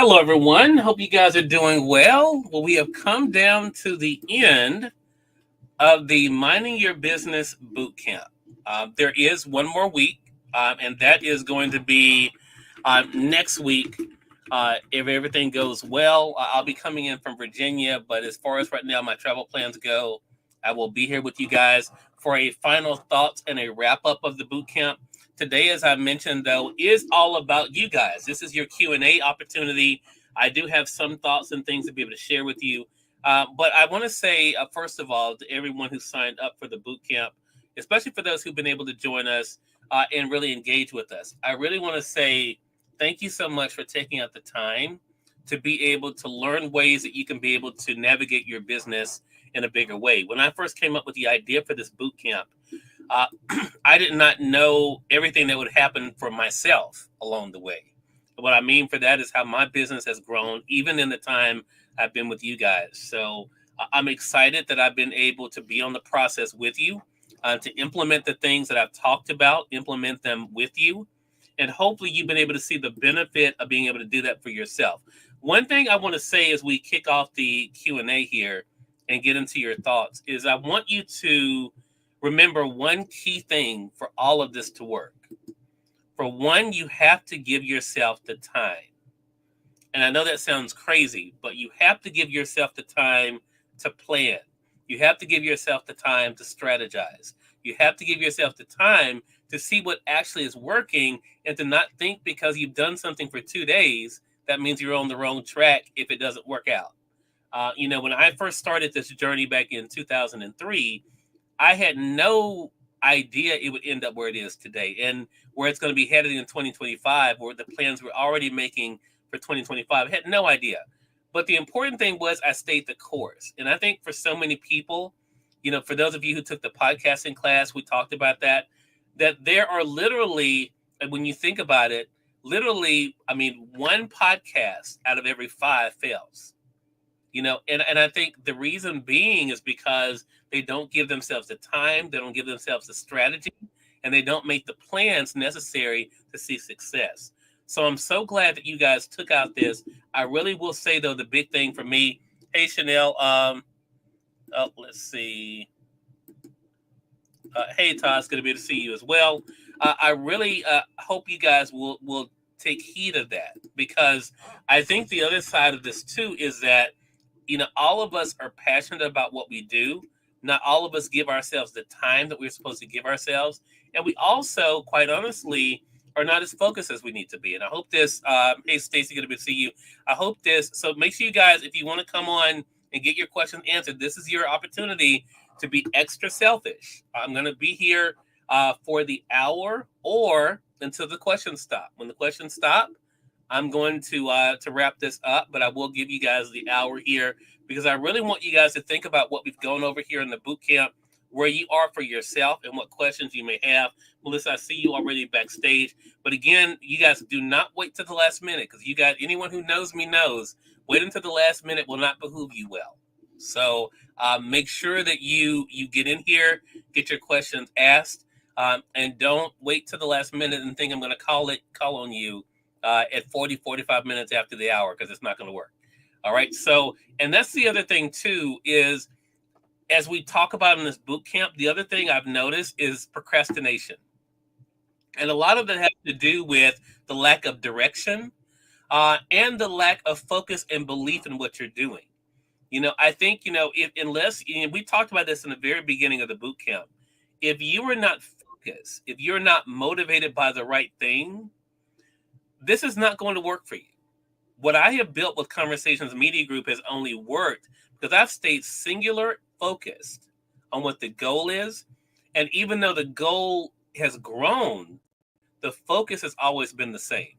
Hello, everyone. Hope you guys are doing well. Well, we have come down to the end of the Minding Your Business Bootcamp. There is one more week, and that is going to be next week. If everything goes well, I'll be coming in from Virginia, but as far as right now, my travel plans go, I will be here with you guys for a final thoughts and a wrap up of the bootcamp. Today, as I mentioned, though, is all about you guys. This is your Q&A opportunity. I do have some thoughts and things to be able to share with you. But I want to say, first of all, to everyone who signed up for the boot camp, especially for those who've been able to join us and really engage with us, I really want to say thank you so much for taking out the time to be able to learn ways that you can be able to navigate your business in a bigger way. When I first came up with the idea for this boot camp, uh, I did not know everything that would happen for myself along the way. What I mean for that is how my business has grown, even in the time I've been with you guys. So I'm excited that I've been able to be on the process with you, to implement the things that I've talked about, implement them with you. And hopefully you've been able to see the benefit of being able to do that for yourself. One thing I want to say as we kick off the Q&A here and get into your thoughts is I want you to remember one key thing for all of this to work. For one, you have to give yourself the time. And I know that sounds crazy, but you have to give yourself the time to plan. You have to give yourself the time to strategize. You have to give yourself the time to see what actually is working and to not think because you've done something for 2 days, that means you're on the wrong track if it doesn't work out. When I first started this journey back in 2003, I had no idea it would end up where it is today and where it's going to be headed in 2025, where the plans we're already making for 2025. I had no idea. But the important thing was I stayed the course. And I think for so many people, for those of you who took the podcasting class, we talked about that there are literally, and when you think about it, literally, one podcast out of every 5 fails. And I think the reason being is because they don't give themselves the time, they don't give themselves the strategy, and they don't make the plans necessary to see success. So I'm so glad that you guys took out this. I really will say, though, the big thing for me, hey, Chanel, let's see. Hey, Todd, it's going to be to see you as well. I really hope you guys will take heed of that, because I think the other side of this, too, is that, all of us are passionate about what we do. Not all of us give ourselves the time that we're supposed to give ourselves. And we also, quite honestly, are not as focused as we need to be. And I hope this, hey, Stacy, good to see you. I hope this, so make sure you guys, if you want to come on and get your questions answered, this is your opportunity to be extra selfish. I'm going to be here for the hour or until the questions stop. When the questions stop, I'm going to wrap this up, but I will give you guys the hour here because I really want you guys to think about what we've gone over here in the boot camp, where you are for yourself and what questions you may have. Melissa, I see you already backstage. But again, you guys do not wait to the last minute, because you guys, anyone who knows me knows, waiting to the last minute will not behoove you well. So make sure that you get in here, get your questions asked, and don't wait to the last minute and think I'm going to call on you at 45 minutes after the hour, because it's not going to work. All right. So, and that's the other thing too, is as we talk about in this boot camp, the other thing I've noticed is procrastination. And a lot of that has to do with the lack of direction and the lack of focus and belief in what you're doing. I think, unless we talked about this in the very beginning of the boot camp, if you are not focused, if you're not motivated by the right thing, this is not going to work for you. What I have built with Conversations Media Group has only worked because I've stayed singular focused on what the goal is. And even though the goal has grown, the focus has always been the same.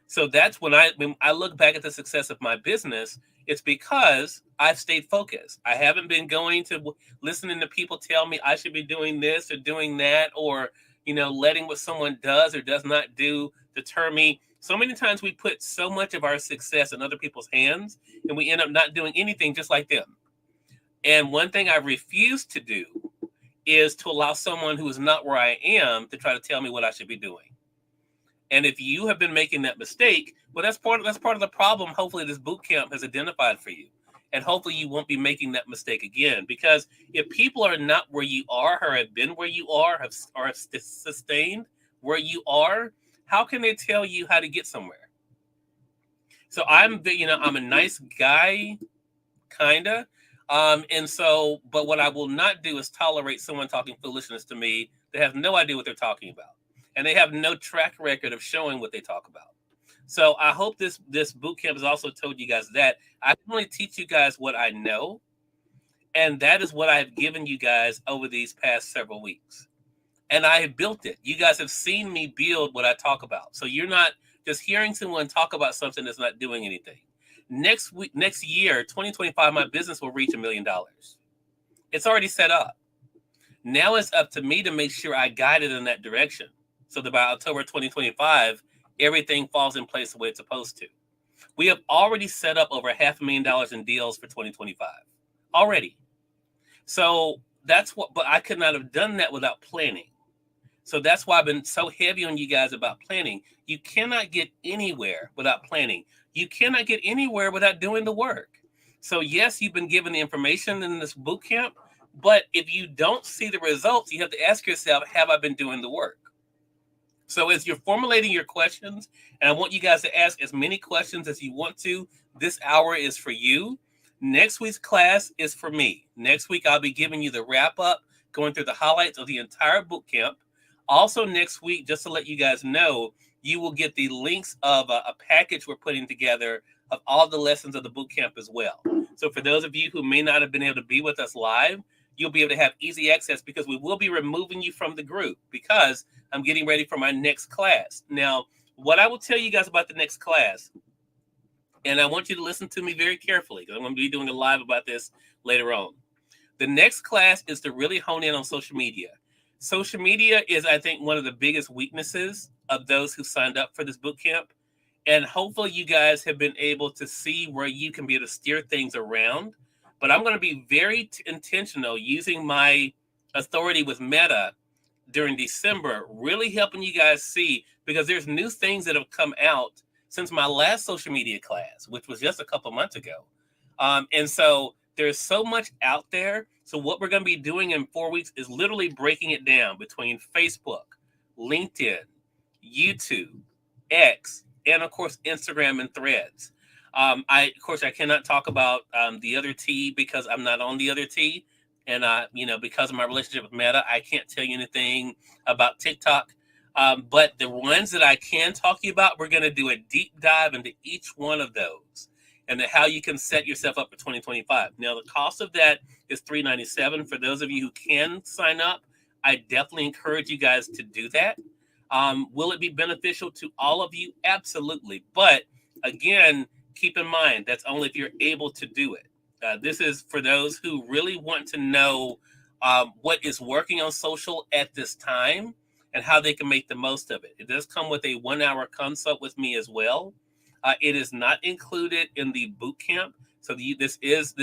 So that's when I look back at the success of my business, it's because I've stayed focused. I haven't been going to listening to people tell me I should be doing this or doing that, or, letting what someone does or does not do deter me. So many times we put so much of our success in other people's hands and we end up not doing anything just like them. And one thing I refuse to do is to allow someone who is not where I am to try to tell me what I should be doing. And if you have been making that mistake, well, that's part of the problem. Hopefully, this boot camp has identified for you, and hopefully, you won't be making that mistake again. Because if people are not where you are, or have been where you are, or have sustained where you are, how can they tell you how to get somewhere? So I'm a nice guy, kinda. And so, but what I will not do is tolerate someone talking foolishness to me that has no idea what they're talking about, and they have no track record of showing what they talk about. So I hope this boot camp has also told you guys that I can only teach you guys what I know, and that is what I have given you guys over these past several weeks. And I have built it. You guys have seen me build what I talk about. So you're not just hearing someone talk about something that's not doing anything. Next year, 2025, my business will reach $1 million. It's already set up. Now it's up to me to make sure I guide it in that direction, so that by October 2025, everything falls in place the way it's supposed to. We have already set up over $500,000 in deals for 2025 already. So that's what, but I could not have done that without planning. So that's why I've been so heavy on you guys about planning. You cannot get anywhere without planning. You cannot get anywhere without doing the work. So yes, you've been given the information in this boot camp, but if you don't see the results, you have to ask yourself, have I been doing the work? So as you're formulating your questions, and I want you guys to ask as many questions as you want to, this hour is for you. Next week's class is for me. Next week, I'll be giving you the wrap up, going through the highlights of the entire boot camp. Also next week, just to let you guys know, you will get the links of a package we're putting together of all the lessons of the boot camp as well. So for those of you who may not have been able to be with us live, you'll be able to have easy access, because we will be removing you from the group, because I'm getting ready for my next class. Now, what I will tell you guys about the next class, and I want you to listen to me very carefully, because I'm going to be doing a live about this later on. The next class is to really hone in on social media. Social media is, I think, one of the biggest weaknesses of those who signed up for this boot camp. And hopefully you guys have been able to see where you can be able to steer things around. But I'm going to be very intentional using my authority with Meta during December, really helping you guys see, because there's new things that have come out since my last social media class, which was just a couple months ago. And so there's so much out there. So what we're going to be doing in 4 weeks is literally breaking it down between Facebook, LinkedIn, YouTube, X, and of course, Instagram and Threads. I cannot talk about the other T, because I'm not on the other T. And, because of my relationship with Meta, I can't tell you anything about TikTok. But the ones that I can talk to you about, we're going to do a deep dive into each one of those, and how you can set yourself up for 2025. Now, the cost of that is $397. For those of you who can sign up, I definitely encourage you guys to do that. Will it be beneficial to all of you? Absolutely. But again, keep in mind, that's only if you're able to do it. This is for those who really want to know what is working on social at this time and how they can make the most of it. It does come with a 1-hour consult with me as well. It is not included in the boot camp. So this is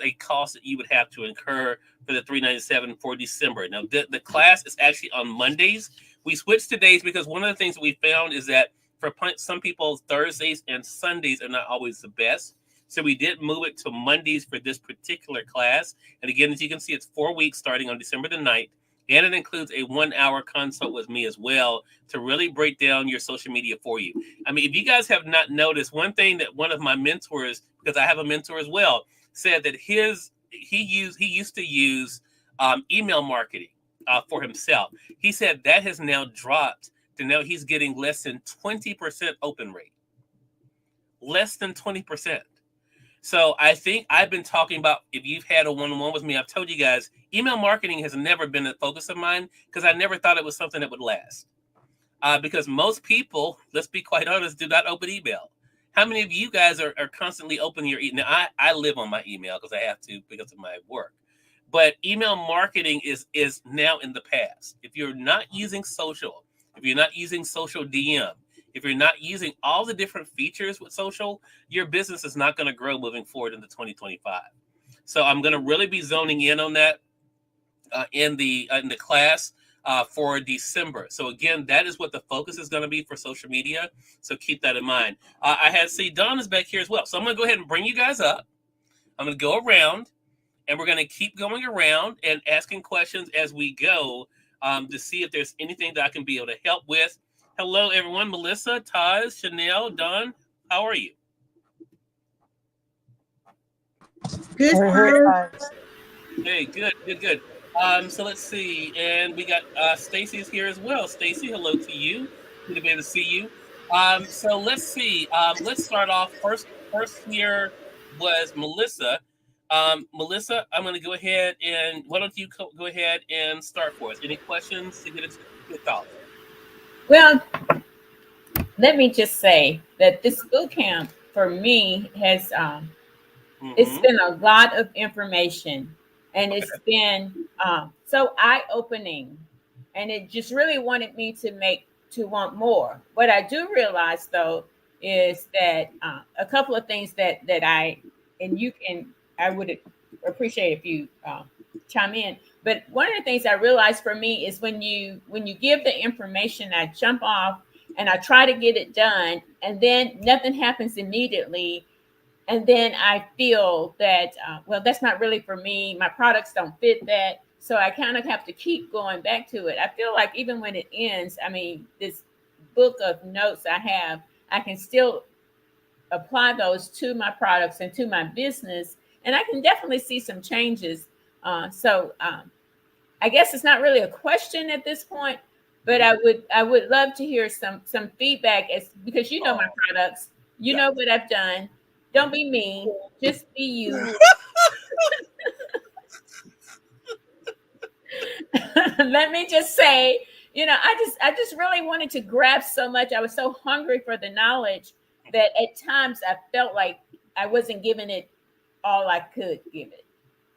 a cost that you would have to incur for the $397 for December. Now, the class is actually on Mondays. We switched to days because one of the things that we found is that for some people, Thursdays and Sundays are not always the best. So we did move it to Mondays for this particular class. And again, as you can see, it's 4 weeks starting on December the 9th. And it includes a 1-hour consult with me as well to really break down your social media for you. I mean, if you guys have not noticed, one thing that one of my mentors, because I have a mentor as well, said that he used to use email marketing for himself. He said that has now dropped to now he's getting less than 20% open rate. Less than 20%. So I think I've been talking about, if you've had a one-on-one with me, I've told you guys, email marketing has never been a focus of mine because I never thought it was something that would last. Because most people, let's be quite honest, do not open email. How many of you guys are constantly opening your email? Now, I live on my email because I have to because of my work. But email marketing is now in the past. If you're not using social, if you're not using social DM, if you're not using all the different features with social, your business is not going to grow moving forward into 2025. So I'm going to really be zoning in on that in the class. for December. So again, that is what the focus is going to be for social media. So keep that in mind. I had see Don is back here as well. So I'm going to go ahead and bring you guys up. I'm going to go around, and we're going to keep going around and asking questions as we go to see if there's anything that I can be able to help with. Hello, everyone. Melissa, Taz, Chanel, Don, how are you? Good. Hey, good. So let's see, and we got Stacy is here as well. Stacy, hello to you. Good to be able to see you. So let's see. Let's start off first. First here was Melissa. Melissa, I'm going to go ahead and why don't you go ahead and start for us? Any questions to get us kicked off? Well, let me just say that this boot camp for me has it's Mm-hmm. been a lot of information, and it's been so eye-opening, and it just really wanted me to want more. What I do realize though is that a couple of things that I would appreciate if you chime in. But one of the things I realized for me is when you give the information, I jump off and I try to get it done, and then nothing happens immediately, and then I feel that well, that's not really for me. My products don't fit that, so I kind of have to keep going back to it. I feel like even when it ends, I mean, this book of notes I can still apply those to my products and to my business, and I can definitely see some changes. I guess it's not really a question at this point, but I would love to hear some feedback as because you know my products, you Yeah. know what I've done. Don't be mean, just be you. Let me just say, I just really wanted to grasp so much. I was so hungry for the knowledge that at times I felt like I wasn't giving it all I could give it.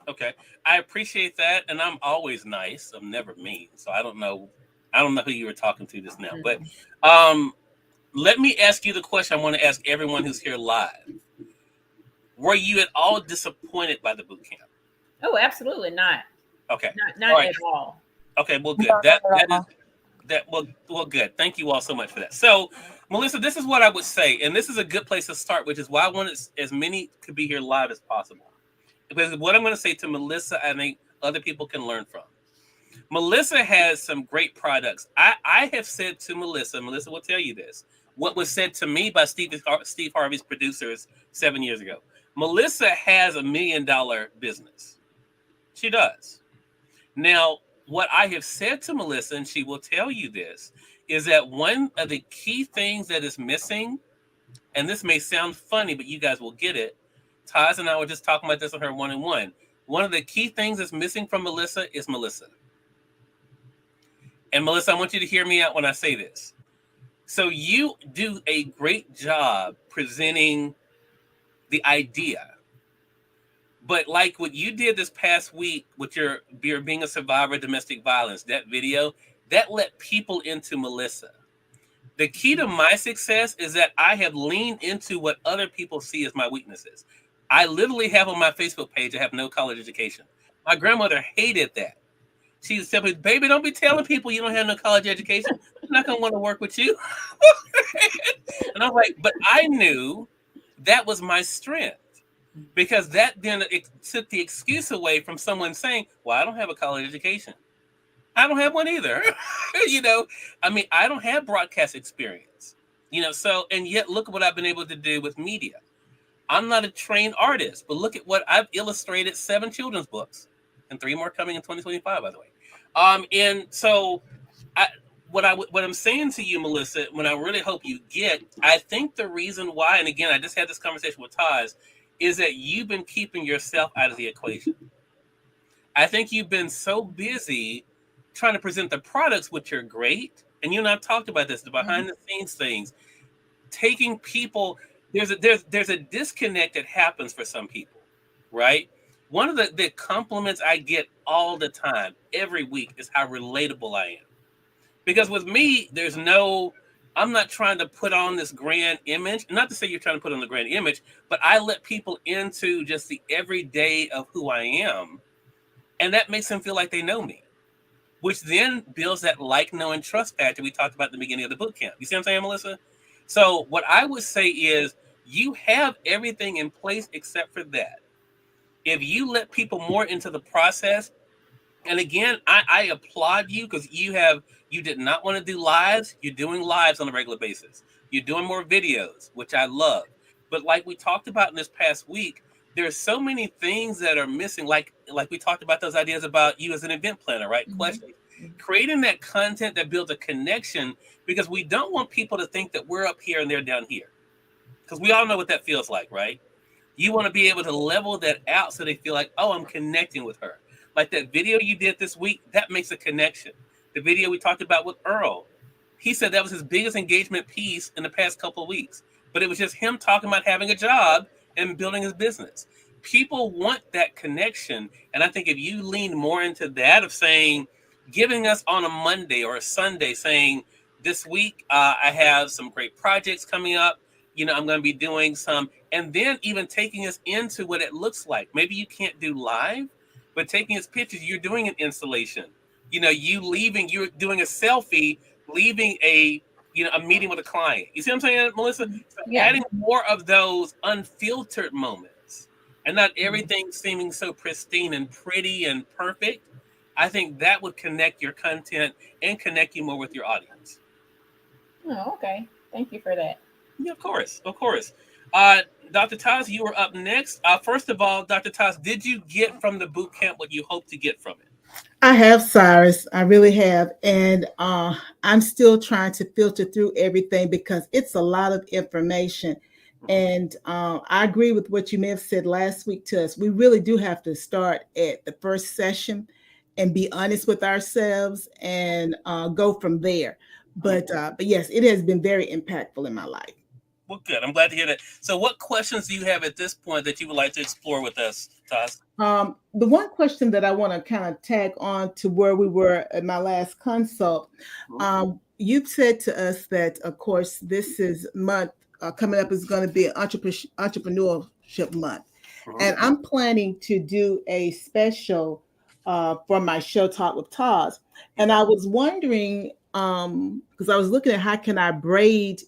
Okay, I appreciate that, and I'm always nice. I'm never mean, so I don't know. I don't know who you were talking to just now, but Mhm. um, let me ask you the question I want to ask everyone who's here live. Were you at all disappointed by the boot camp? Oh, absolutely not. Okay. All Not right. at all. Okay. Well, good. That is that. Well, good. Thank you all so much for that. So, Melissa, this is what I would say, and this is a good place to start, which is why I want as many could be here live as possible. Because what I'm going to say to Melissa, I think other people can learn from. Melissa has some great products. I have said to Melissa, Melissa will tell you this, what was said to me by Steve Harvey's producers 7 years ago. Melissa has $1 million business. She does. Now, what I have said to Melissa, and she will tell you this, is that one of the key things that is missing, and this may sound funny, but you guys will get it. Taz and I were just talking about this on her one-on-one. One of the key things that's missing from Melissa is Melissa. And Melissa, I want you to hear me out when I say this. So you do a great job presenting the idea. But like what you did this past week with your being a survivor of domestic violence, that video, that let people into Melissa. The key to my success is that I have leaned into what other people see as my weaknesses. I literally have on my Facebook page, I have no college education. My grandmother hated that. She said, baby, don't be telling people you don't have no college education. I'm not going to want to work with you. And I'm like, but I knew that was my strength because that then it took the excuse away from someone saying, well, I don't have a college education. I don't have one either. I mean, I don't have broadcast experience, so, and yet look at what I've been able to do with media. I'm not a trained artist, but look at what I've illustrated 7 children's books and 3 more coming in 2025, by the way. And so I, what I'm saying to you, Melissa, what I really hope you get, I think the reason why, and again, I just had this conversation with Taz, is that you've been keeping yourself out of the equation. I think you've been so busy trying to present the products, which are great, and you and I've talked about this, the behind the scenes things, taking people. There's a disconnect that happens for some people, right? One of the compliments I get all the time, every week, is how relatable I am. Because with me, I'm not trying to put on this grand image. Not to say you're trying to put on the grand image, but I let people into just the everyday of who I am. And that makes them feel like they know me. which then builds that like, know, and trust factor we talked about at the beginning of the boot camp. You see what I'm saying, Melissa? So what I would say is you have everything in place except for that. If you let people more into the process, and again, I applaud you because you did not want to do lives. You're doing lives on a regular basis. You're doing more videos, which I love. But like we talked about in this past week, there's so many things that are missing. Like we talked about those ideas about you as an event planner, right? Mhm. Questions. Creating that content that builds a connection because we don't want people to think that we're up here and they're down here. Because we all know what that feels like, right? You want to be able to level that out so they feel like, oh, I'm connecting with her. Like that video you did this week, that makes a connection. The video we talked about with Earl, he said that was his biggest engagement piece in the past couple of weeks. But it was just him talking about having a job and building his business. People want that connection. And I think if you lean more into that of saying, giving us on a Monday or a Sunday, saying, this week I have some great projects coming up. I'm going to be doing some, and then even taking us into what it looks like. Maybe you can't do live, but taking us pictures, you're doing an installation. You're doing a selfie, leaving a meeting with a client. You see what I'm saying, Melissa? So Yeah. adding more of those unfiltered moments and not everything seeming so pristine and pretty and perfect. I think that would connect your content and connect you more with your audience. Oh, okay. Thank you for that. Yeah, of course, of course. Uh, Dr. Taz, you were up next. First of all, Dr. Taz, did you get from the boot camp what you hoped to get from it? I have, Cyrus. I really have. And I'm still trying to filter through everything because it's a lot of information. And I agree with what you may have said last week to us. We really do have to start at the first session and be honest with ourselves and go from there. But yes, it has been very impactful in my life. Well, good. I'm glad to hear that. So, what questions do you have at this point that you would like to explore with us, Taz? The one question that I want to kind of tag on to where we were at my last consult, you've said to us that, of course, this is month coming up is going to be an entrepreneurship month, and I'm planning to do a special for my show Talk with Taz, and I was wondering because I was looking at how can I braid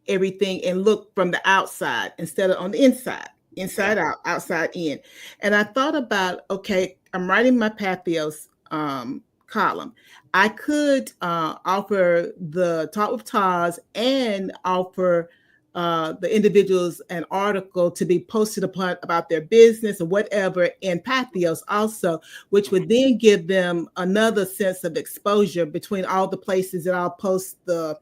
everything and look from the outside instead of on the inside, inside out, outside in. And I thought about, okay, I'm writing my Pathos column. I could offer the Talk with Taz and offer the individuals an article to be posted upon about their business or whatever in Pathos also, which would then give them another sense of exposure between all the places that I'll post the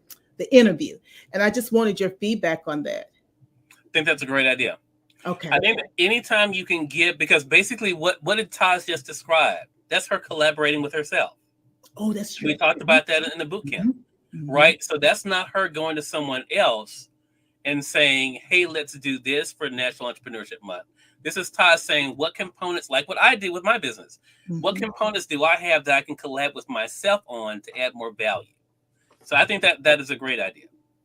interview. And I just wanted your feedback on that. I think that's a great idea. Okay. I think that anytime you can give, because basically, what did Taz just describe? That's her collaborating with herself. Oh, that's true. We talked about that in the boot camp, Mm-hmm. right? So that's not her going to someone else and saying, hey, let's do this for National Entrepreneurship Month. This is Taz saying, what components, like what I did with my business, what components do I have that I can collab with myself on to add more value? So I think that is a great idea.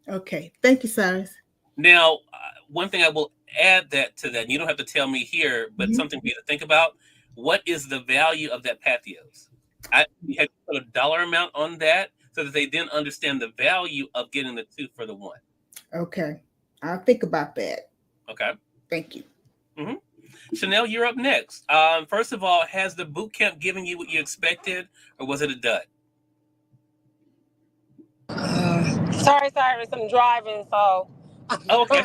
Okay. Thank you, Cyrus. Now, one thing I will add that to that, and you don't have to tell me here, but something for you to think about. What is the value of that Pathos? I had to put a dollar amount on that so that they then understand the value of getting the 2 for the 1. Okay. I'll think about that. Okay. Thank you. Chanel, you're up next. First of all, has the boot camp given you what you expected, or was it a dud? Sorry, Cyrus, I'm driving, so Oh, okay.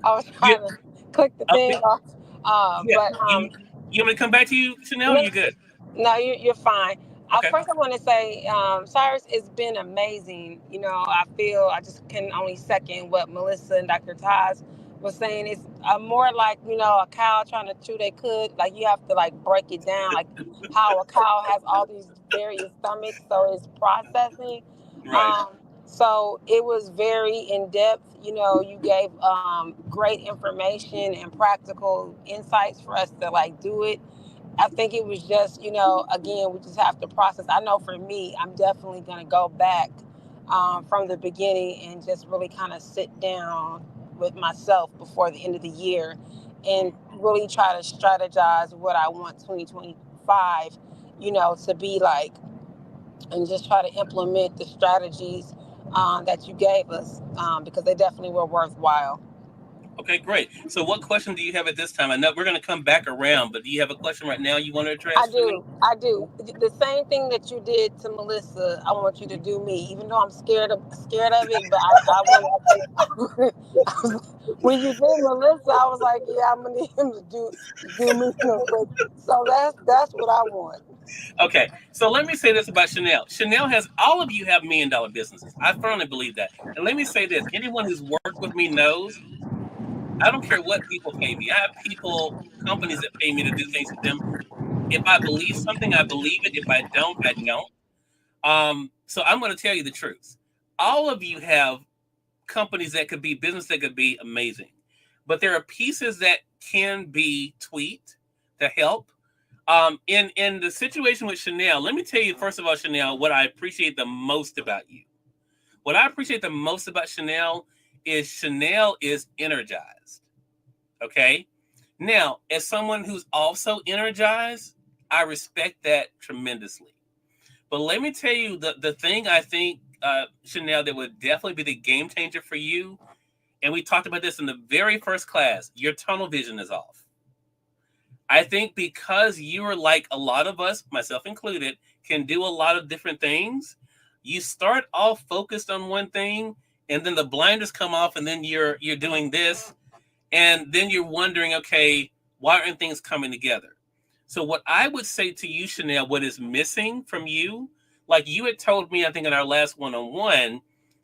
I was You, trying to click the thing okay. off. Yeah. But You want me to come back to you, Chanel? no, You good? no, you're fine. Okay. First, I want to say, Cyrus, it's been amazing. I feel I just can only second what Melissa and Dr. Taz was saying. It's more like, a cow trying to chew their cud. Like, you have to, like, break it down, like how a cow has all these various stomachs, so it's processing. Right. So it was very in depth. You gave great information and practical insights for us to, like, do it. I think it was just, again, we just have to process. I know for me, I'm definitely going to go back from the beginning and just really kind of sit down with myself before the end of the year and really try to strategize what I want 2025, to be like. and just try to implement the strategies that you gave us, because they definitely were worthwhile. Okay, great. So what question do you have at this time? I know we're going to come back around, but do you have a question right now you want to I address for me? do. I do. The same thing that you did to Melissa, I want you to do me. Even though I'm scared of it, but I want. When you did Melissa, I was like, yeah, I'm gonna need him to do me real quick. So that's what I want. Okay, so let me say this about Chanel. Chanel has, all of you have $1 million businesses. I firmly believe that. And let me say this, anyone who's worked with me knows I don't care what people pay me. I have people, companies that pay me to do things for them. If I believe something, I believe it. If I don't, I don't. So I'm going to tell you the truth. All of you have companies that could be business that could be amazing, but there are pieces that can be tweaked to help. In the situation with Chanel, let me tell you first of all, Chanel, what I appreciate the most about you. What I appreciate the most about Chanel is energized. Okay. Now, as someone who's also energized, I respect that tremendously. But let me tell you the thing I think, Chanel, that would definitely be the game changer for you. And we talked about this in the very first class. Your tunnel vision is off. I think because you are like a lot of us, myself included, can do a lot of different things. You start off focused on one thing, and then the blinders come off, and then you're doing this, and then you're wondering, okay, why aren't things coming together? So what I would say to you, Chanel, what is missing from you, like you had told me, I think in our last one-on-one,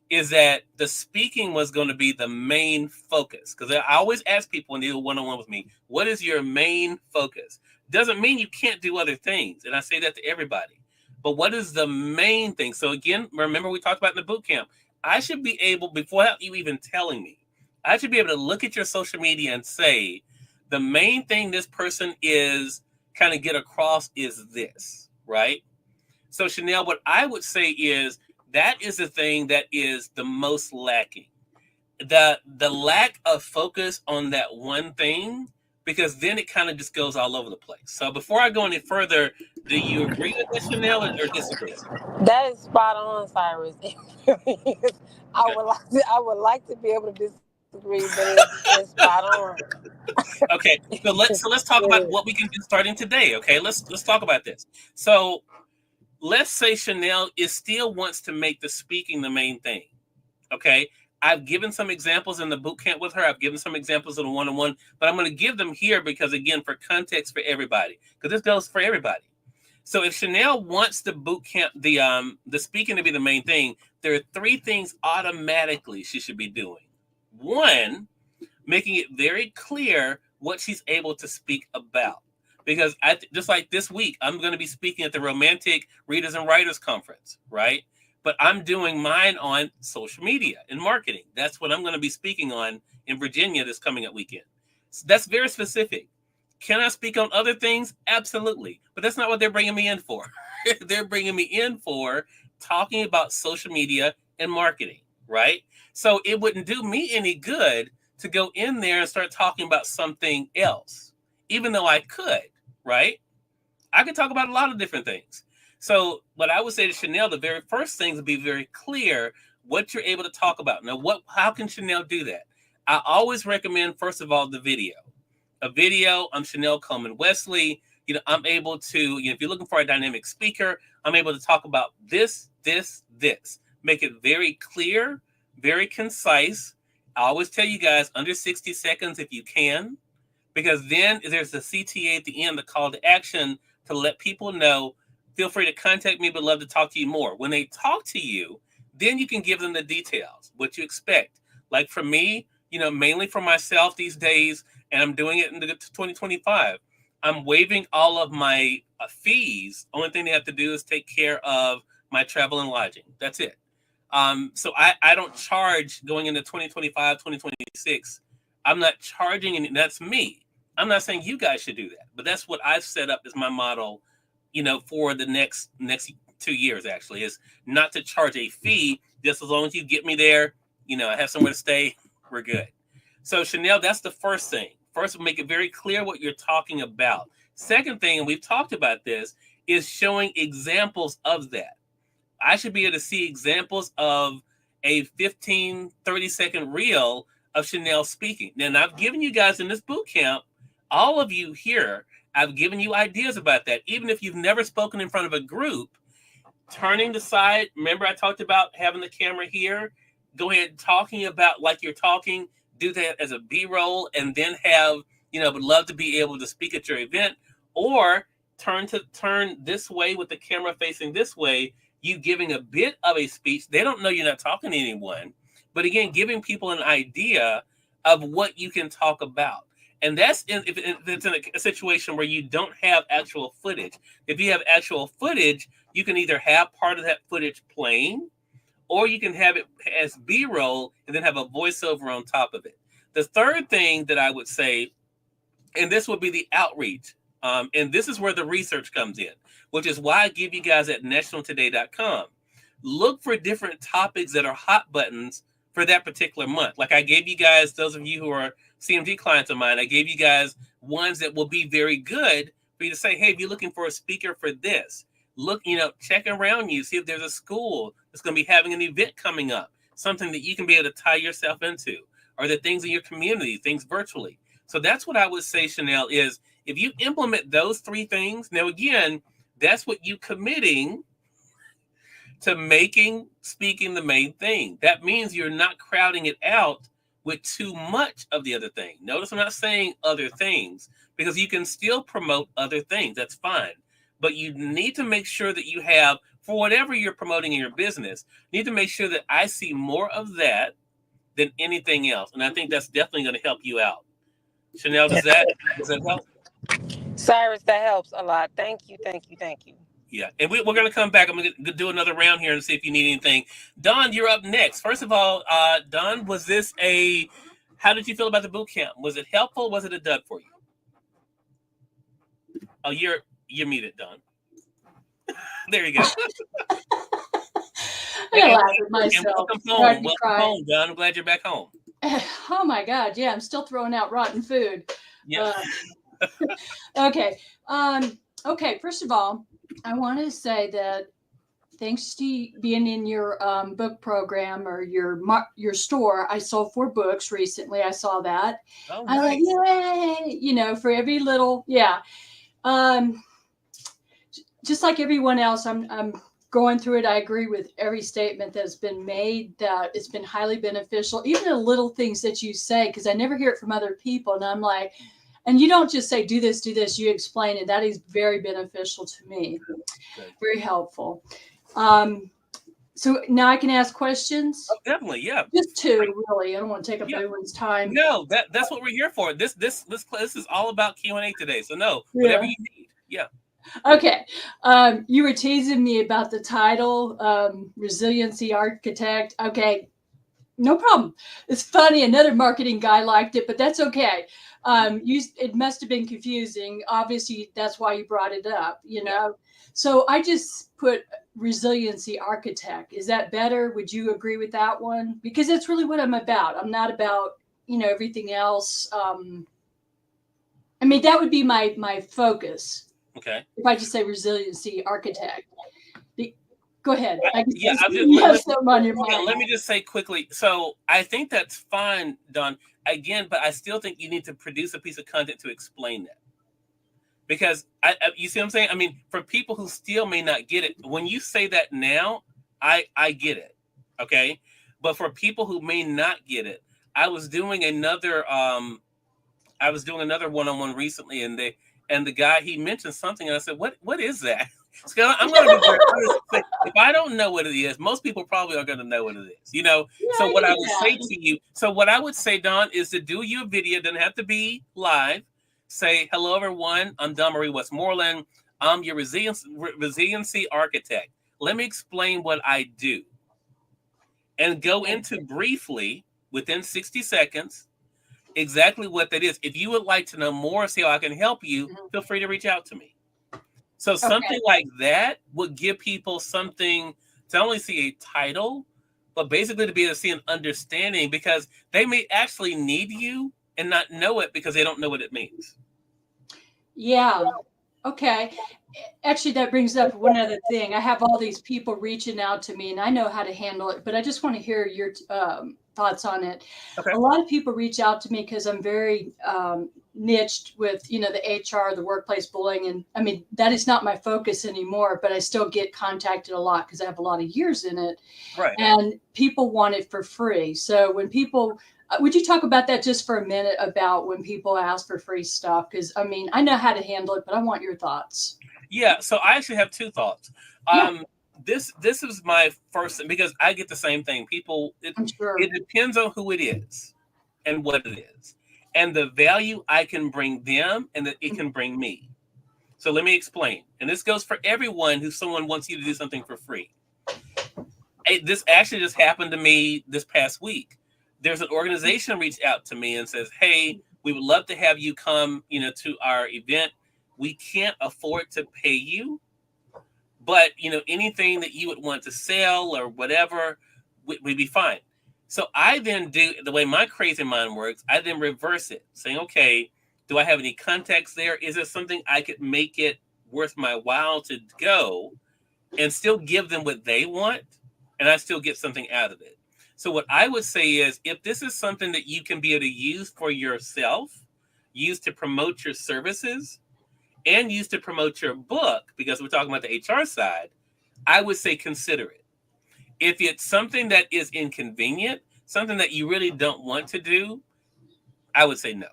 is that the speaking was going to be the main focus. Because I always ask people when they do one-on-one with me, what is your main focus? Doesn't mean you can't do other things. And I say that to everybody. But what is the main thing? So again, remember we talked about in the boot camp, I should be able, before you even telling me, I should be able to look at your social media and say, the main thing this person is kind of get across is this, right? So Chanel, what I would say is that is the thing that is the most lacking. The lack of focus on that one thing, because then it kind of just goes all over the place. So before I go any further, do you agree with that, Chanel, or disagree? That is spot on, Cyrus. It really is. Okay. I would like to be able to disagree, but it's spot on. Okay. So let's talk It about is. what we can do starting today. Okay. Let's talk about this. So let's say Chanel is still wants to make the speaking the main thing. Okay. I've given some examples in the boot camp with her. I've given some examples in the one-on-one, but I'm going to give them here because, again, for context for everybody, because this goes for everybody. So if Chanel wants the boot camp, the speaking to be the main thing, there are 3 things automatically she should be doing. One, making it very clear what she's able to speak about. Because just like this week, I'm going to be speaking at the Romantic Readers and Writers Conference, right? But I'm doing mine on social media and marketing. That's what I'm going to be speaking on in Virginia this coming up weekend. So that's very specific. Can I speak on other things? Absolutely. But that's not what they're bringing me in for. They're bringing me in for talking about social media and marketing, right? So it wouldn't do me any good to go in there and start talking about something else, even though I could, right? I could talk about a lot of different things. So what I would say to Chanel, the very first thing is to be very clear what you're able to talk about. Now, how can Chanel do that? I always recommend, first of all, the video. A video, I'm Chanel Coleman Wesley. I'm able to, if you're looking for a dynamic speaker, I'm able to talk about this, this, this. Make it very clear, very concise. I always tell you guys under 60 seconds if you can, because then there's the CTA at the end, the call to action to let people know, feel free to contact me, but love to talk to you more. When they talk to you, then you can give them the details, what you expect. Like for me, mainly for myself these days, and I'm doing it in the 2025, I'm waiving all of my fees. Only thing they have to do is take care of my travel and lodging. That's it. So I don't charge going into 2025, 2026. I'm not charging, and that's me. I'm not saying you guys should do that, but that's what I've set up as my model, for the next 2 years, actually, is not to charge a fee. Just as long as you get me there, I have somewhere to stay, we're good. So Chanel, that's the first thing. First, make it very clear what you're talking about. Second thing, and we've talked about this, is showing examples of that. I should be able to see examples of a 15, 30-second reel of Chanel speaking. Now, I've given you guys in this boot camp, all of you here, I've given you ideas about that. Even if you've never spoken in front of a group, turning the side. Remember, I talked about having the camera here. Go ahead, talking about like you're talking. Do that as a B-roll, and then have, would love to be able to speak at your event, or turn this way with the camera facing this way. You giving a bit of a speech. They don't know you're not talking to anyone, but again, giving people an idea of what you can talk about. And that's if it's in a situation where you don't have actual footage. If you have actual footage, you can either have part of that footage playing, or you can have it as B-roll and then have a voiceover on top of it. The third thing that I would say, and this would be the outreach, and this is where the research comes in, which is why I give you guys at nationaltoday.com. Look for different topics that are hot buttons for that particular month. Like I gave you guys, those of you who are CMG clients of mine, I gave you guys ones that will be very good for you to say, hey, if you're looking for a speaker for this, look, check around you, see if there's a school that's going to be having an event coming up, something that you can be able to tie yourself into, or the things in your community, things virtually. So that's what I would say, Chanel, is if you implement those three things, now again, that's what you committing to making speaking the main thing. That means you're not crowding it out with too much of the other thing. Notice I'm not saying other things, because you can still promote other things. That's fine. But you need to make sure that you have, for whatever you're promoting in your business, you need to make sure that I see more of that than anything else. And I think that's definitely going to help you out. Chanel, does that help? Cyrus, that helps a lot. Thank you. Yeah, and we're going to come back. I'm going to do another round here and see if you need anything. Don, you're up next. First of all, Don, how did you feel about the boot camp? Was it helpful? Was it a dud for you? Oh, you're muted, Don. There you go. I laugh at myself. And welcome home. Welcome home, Don. I'm glad you're back home. Oh my God. Yeah, I'm still throwing out rotten food. Yeah. Okay. Okay. First of all, I want to say that thanks to being in your book program or your store, I sold 4 books recently. I saw that. Oh, I was like, yay! For every little, yeah. Just like everyone else, I'm going through it. I agree with every statement that's been made, that it's been highly beneficial, even the little things that you say, because I never hear it from other people. And I'm like, and you don't just say, do this, you explain it. That is very beneficial to me. Very helpful. So now I can ask questions? Oh, definitely, yeah. Just 2, really. I don't want to take up everyone's time. No, that's what we're here for. This is all about Q&A today. So no, whatever you need. Yeah. Okay. You were teasing me about the title, Resiliency Architect. Okay. No problem. It's funny. Another marketing guy liked it, but that's okay. It must have been confusing. Obviously, that's why you brought it up, So I just put Resiliency Architect. Is that better? Would you agree with that one? Because that's really what I'm about. I'm not about, everything else. That would be my focus. Okay. If I just say Resiliency Architect. Go ahead. Let me just say quickly. So I think that's fine, Don. Again, but I still think you need to produce a piece of content to explain that. Because you see what I'm saying? For people who still may not get it, when you say that now, I get it. Okay. But for people who may not get it, I was doing another one-on-one recently, and the guy, he mentioned something, and I said, what is that? So I'm going to be very honest. If I don't know what it is, most people probably are going to know what it is, Yeah, so what I would say, Don, is to do your video. Doesn't have to be live. Say, hello, everyone. I'm Don Marie Westmoreland. I'm your resiliency architect. Let me explain what I do. And go into briefly, within 60 seconds, exactly what that is. If you would like to know more, see how I can help you, feel free to reach out to me. So something like that would give people something to only see a title, but basically to be able to see an understanding, because they may actually need you and not know it because they don't know what it means. Yeah. Okay. Actually, that brings up one other thing. I have all these people reaching out to me, and I know how to handle it, but I just want to hear your thoughts on it. Okay. A lot of people reach out to me because I'm very niched with, the HR, the workplace bullying, and I mean that is not my focus anymore. But I still get contacted a lot because I have a lot of years in it, Right. and people want it for free. So when people would you talk about that just for a minute about when people ask for free stuff? Because I mean, I know how to handle it, but I want your thoughts. Yeah. So I actually have two thoughts. Yeah, This is my first, because I get the same thing. People, I'm sure. it depends on who it is and what it is, and the value I can bring them, and that it can bring me. So let me explain. And this goes for everyone who someone wants you to do something for free. This actually just happened to me this past week. There's an organization reached out to me and says, "Hey, we would love to have you come, to our event. We can't afford to pay you, but anything that you would want to sell or whatever, we'd be fine." So I then do the way my crazy mind works. I then reverse it, saying, "Okay, do I have any contacts there? Is there something I could make it worth my while to go and still give them what they want, and I still get something out of it?" So what I would say is, if this is something that you can be able to use for yourself, use to promote your services, and use to promote your book, because we're talking about the HR side, I would say consider it. If it's something that is inconvenient, something that you really don't want to do, I would say no.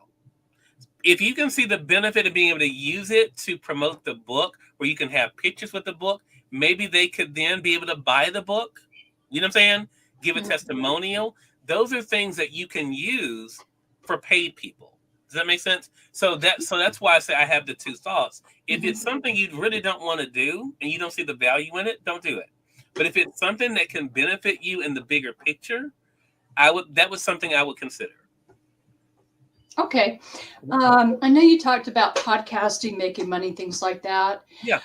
If you can see the benefit of being able to use it to promote the book, where you can have pictures with the book, maybe they could then be able to buy the book. You know what I'm saying? Give a testimonial. Those are things that you can use for paid people. Does that make sense? So that's why I say I have the two thoughts. If it's something you really don't want to do and you don't see the value in it, don't do it. But if it's something that can benefit you in the bigger picture, that was something I would consider. Okay. I know you talked about podcasting, making money, things like that. Yeah.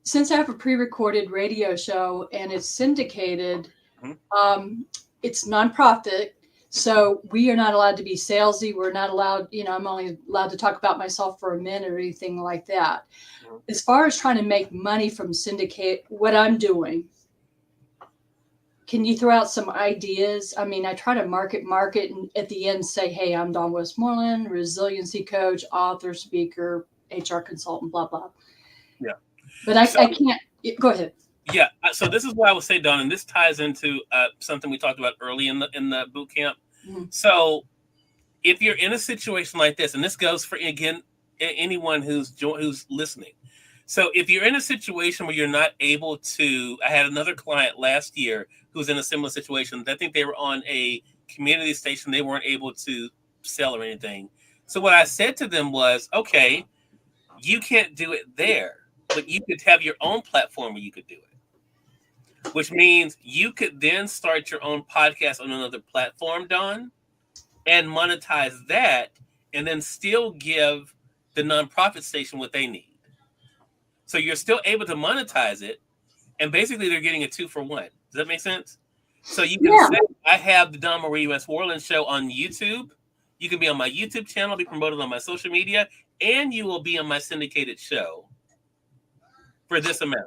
Since I have a pre-recorded radio show and it's syndicated, it's nonprofit. So we are not allowed to be salesy. We're not allowed, I'm only allowed to talk about myself for a minute or anything like that. As far as trying to make money from syndicate, what I'm doing, can you throw out some ideas? I mean, I try to market, and at the end say, "Hey, I'm Dawn Westmoreland, resiliency coach, author, speaker, HR consultant, blah, blah." Yeah. But I can't. Go ahead. Yeah. So this is what I would say, Dawn, and this ties into something we talked about early in the boot camp. Mm-hmm. So if you're in a situation like this, and this goes for, again, anyone who's listening. So if you're in a situation where you're not able to, I had another client last year who was in a similar situation. I think they were on a community station. They weren't able to sell or anything. So what I said to them was, okay, you can't do it there, but you could have your own platform where you could do it, which means you could then start your own podcast on another platform, Dawn, and monetize that, and then still give the nonprofit station what they need. So you're still able to monetize it, and basically they're getting a 2-for-1. Does that make sense? So you can say, I have the Dawn Marie Westmoreland show on YouTube. You can be on my YouTube channel, be promoted on my social media, and you will be on my syndicated show for this amount.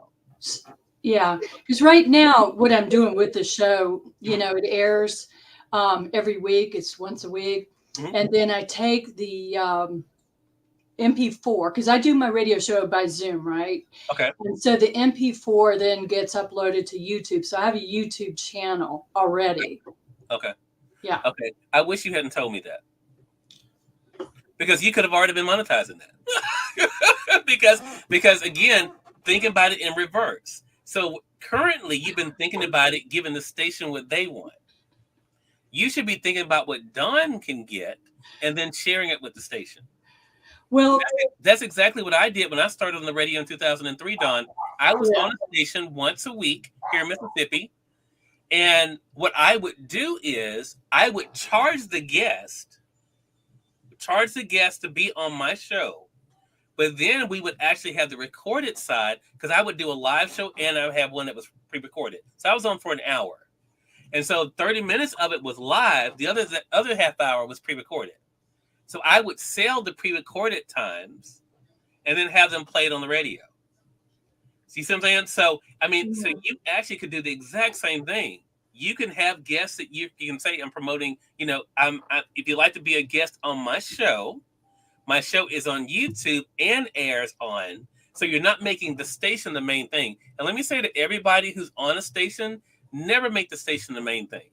Yeah, because right now what I'm doing with the show, it airs every week. It's once a week. Mm-hmm. And then I take the MP4, because I do my radio show by Zoom, right? Okay. And so the MP4 then gets uploaded to YouTube. So I have a YouTube channel already. Okay. Yeah. Okay. I wish you hadn't told me that, because you could have already been monetizing that. because again, think about it in reverse. So currently you've been thinking about it, giving the station what they want. You should be thinking about what Dawn can get and then sharing it with the station. Well, that's exactly what I did when I started on the radio in 2003, Dawn. I was on a station once a week here in Mississippi. And what I would do is I would charge the guest to be on my show. But then we would actually have the recorded side, because I would do a live show and I would have one that was pre-recorded. So I was on for an hour. And so 30 minutes of it was live. The other half hour was pre-recorded. So I would sell the pre-recorded times and then have them play it on the radio. See what I'm saying? So, I mean, so you actually could do the exact same thing. You can have guests that you can say, I'm promoting, if you'd like to be a guest on my show is on YouTube and airs on. So you're not making the station the main thing. And let me say to everybody who's on a station, never make the station the main thing.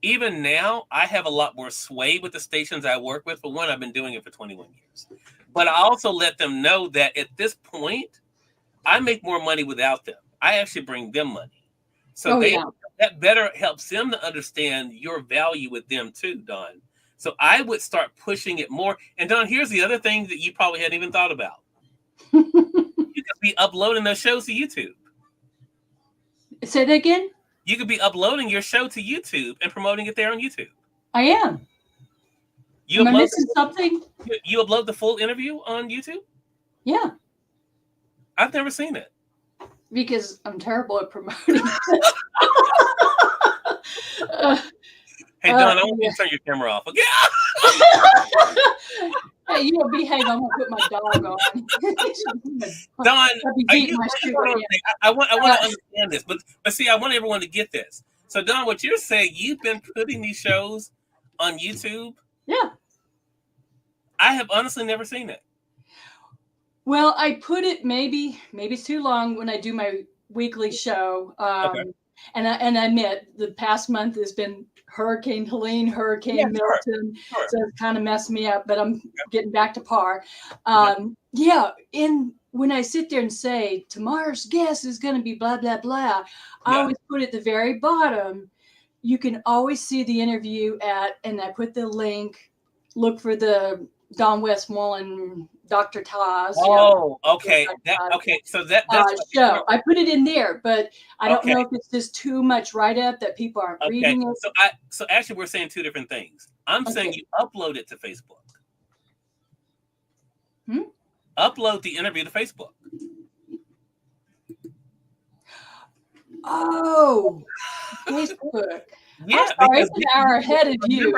Even now, I have a lot more sway with the stations I work with. For one, I've been doing it for 21 years. But I also let them know that at this point, I make more money without them. I actually bring them money. So that better helps them to understand your value with them too, Dawn. So I would start pushing it more. And Dawn, here's the other thing that you probably hadn't even thought about. You could be uploading those shows to YouTube. Say that again? You could be uploading your show to YouTube and promoting it there on YouTube. I am. Am I missing something? You upload the full interview on YouTube? Yeah. I've never seen it. Because I'm terrible at promoting. Hey, Dawn, I want you to turn your camera off. Okay? Hey, you behave. I'm gonna put my dog on. Dawn, I want to understand this, but see, I want everyone to get this. So, Dawn, what you're saying, you've been putting these shows on YouTube? Yeah. I have honestly never seen it. Well, I put it maybe it's too long when I do my weekly show. Okay. And I admit the past month has been Hurricane Helene, Hurricane Milton, so it's kind of messed me up, but I'm getting back to par. When I sit there and say tomorrow's guest is going to be blah blah blah, I always put at the very bottom. You can always see the interview and I put the link. Look for the Don Westmoreland, Dr. Taz. Oh, okay. So that's show. I put it in there, but I don't know if it's just too much write-up that people aren't reading it. So actually, we're saying two different things. I'm saying you upload it to Facebook. Upload the interview to Facebook. Oh, Facebook. Yeah, it's an hour ahead of you.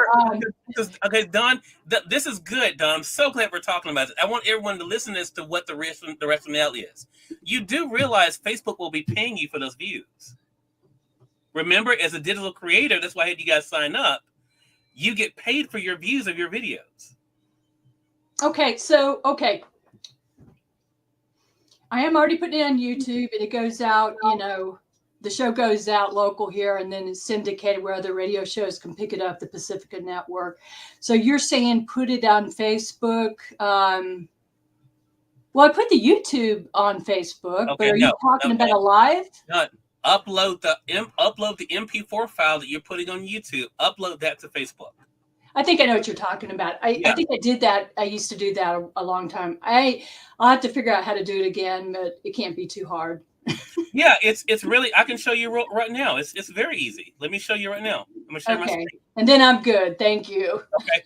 Okay, Dawn, this is good, Dawn. I'm so glad we're talking about it. I want everyone to listen as to what the rationale is. You do realize Facebook will be paying you for those views. Remember, as a digital creator, that's why I had you guys sign up. You get paid for your views of your videos. Okay. I am already putting it on YouTube, and it goes out, the show goes out local here and then it's syndicated where other radio shows can pick it up, the Pacifica Network. So you're saying put it on Facebook. Well, I put the YouTube on Facebook, but are you talking about a live? No, upload the MP4 file that you're putting on YouTube. Upload that to Facebook. I think I know what you're talking about. I think I did that. I used to do that a long time. I'll have to figure out how to do it again, but it can't be too hard. Yeah, it's really, I can show you right now. It's very easy. Let me show you right now. I'm gonna share my screen. And then I'm good. Thank you. Okay.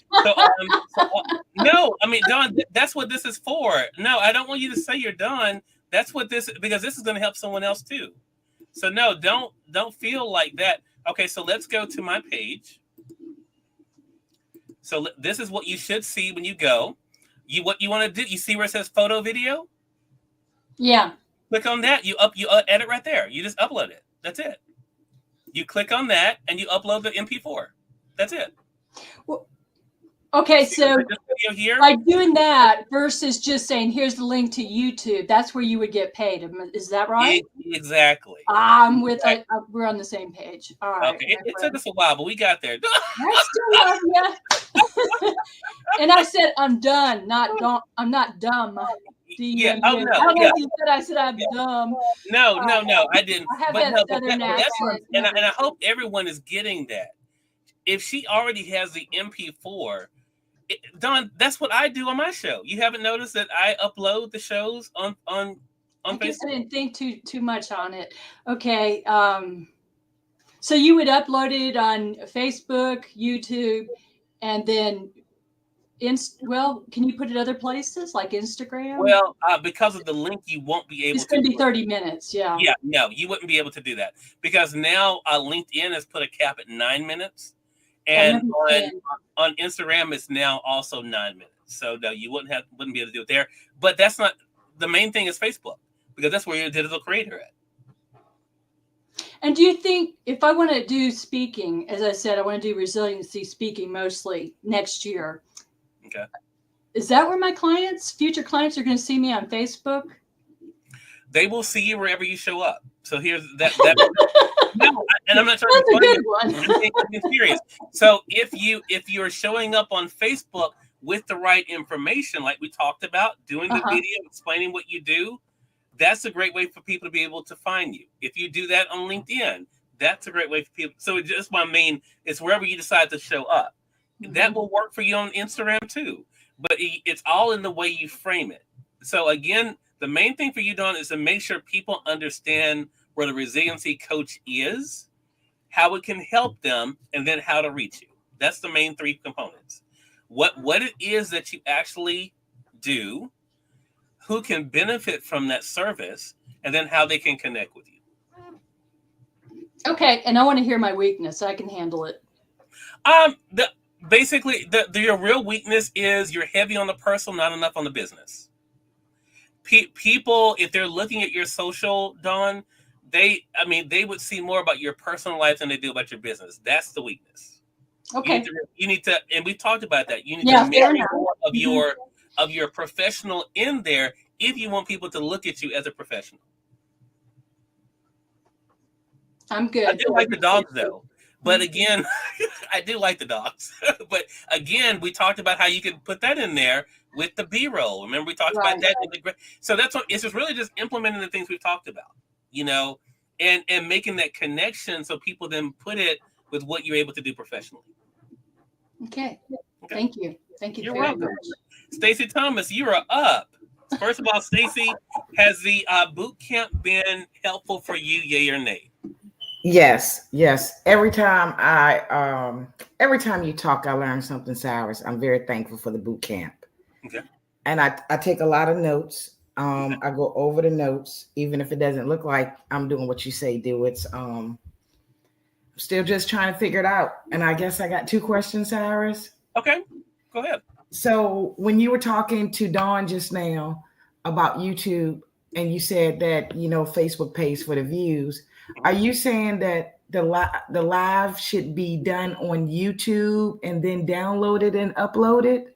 No, I mean, Dawn, that's what this is for. No, I don't want you to say you're done. That's what because this is going to help someone else too. So no, don't feel like that. Okay, so let's go to my page. So this is what you should see when you go. What you want to do? You see where it says photo video? Yeah. Click on that. You edit right there. You just upload it. That's it. You click on that and you upload the MP4. That's it. Well, okay, so like doing that versus just saying, here's the link to YouTube. That's where you would get paid. Is that right? Exactly. We're on the same page. All right. Okay. It took us a while, but we got there. I still love you. And I said, I'm done. I'm not dumb. Yeah. Oh no. I don't know if you said I said I'm dumb. No, I didn't. I have that southern accent. And I hope everyone is getting that. If she already has the MP4, Dawn, that's what I do on my show. You haven't noticed that I upload the shows on Facebook? I guess I didn't think too much on it. Okay. So you would upload it on Facebook, YouTube, and then can you put it other places like Instagram? Well, because of the link, you won't be able to. It's going to be 30 minutes. Yeah. Yeah. No, you wouldn't be able to do that because now LinkedIn has put a cap at 9 minutes. And on Instagram, it's now also 9 minutes. So no, you wouldn't be able to do it there. But that's not the main thing is Facebook, because that's where you're a digital creator at. And do you think if I want to do speaking, as I said, I want to do resiliency speaking mostly next year. Okay. Is that where my future clients are going to see me on Facebook? They will see you wherever you show up. So here's that. No, and I'm not trying to That's a be funny. good one. I'm being serious. So if you're showing up on Facebook with the right information, like we talked about, doing the video, explaining what you do, that's a great way for people to be able to find you. If you do that on LinkedIn, that's a great way for people. So just what I mean, it's wherever you decide to show up. That will work for you on Instagram too. But it's all in the way you frame it. So again, the main thing for you, Dawn, is to make sure people understand where the resiliency coach is, how it can help them, and then how to reach you. That's the main three components. What it is that you actually do, who can benefit from that service, and then how they can connect with you. Okay, and I want to hear my weakness. I can handle it. Basically, your real weakness is you're heavy on the personal, not enough on the business. People, if they're looking at your social, Dawn, they would see more about your personal life than they do about your business. That's the weakness. Okay. You need to, and we've talked about that. You need to make more of your professional in there if you want people to look at you as a professional. I'm good. I do like the dogs though. But again, I do like the dogs. But again, we talked about how you can put that in there with the B-roll. Remember, we talked about that. So that's what it's just really just implementing the things we've talked about, and making that connection so people then put it with what you're able to do professionally. Okay. Thank you. Thank you. You're very welcome. much. Stacey Thomas, you are up. First of all, Stacey, has the boot camp been helpful for you, yay or nay? Yes. Every time you talk, I learn something, Cyrus. I'm very thankful for the boot camp. Okay. And I take a lot of notes. I go over the notes, even if it doesn't look like I'm doing what you say do. It's I'm still just trying to figure it out. And I guess I got two questions, Cyrus. Okay, go ahead. So when you were talking to Dawn just now about YouTube, and you said that Facebook pays for the views, are you saying that the live should be done on YouTube and then downloaded and uploaded?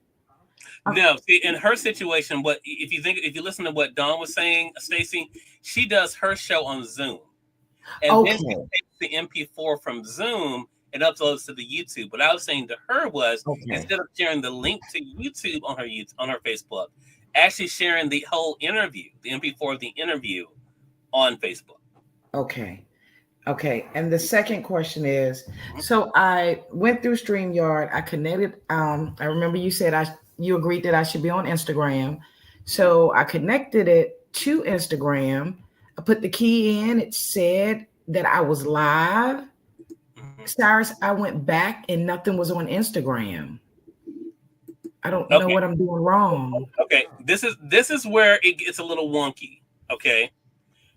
No, see, in her situation, if you listen to what Dawn was saying, Stacey, she does her show on Zoom, and then she takes the MP4 from Zoom and uploads to the YouTube. What I was saying to her was, instead of sharing the link to YouTube on her Facebook, actually sharing the whole interview, the MP4 of the interview, on Facebook. Okay. And the second question is, so I went through StreamYard. I connected. I remember you said you agreed that I should be on Instagram. So I connected it to Instagram. I put the key in. It said that I was live. Cyrus, I went back and nothing was on Instagram. I don't know what I'm doing wrong. Okay. This is where it gets a little wonky. Okay.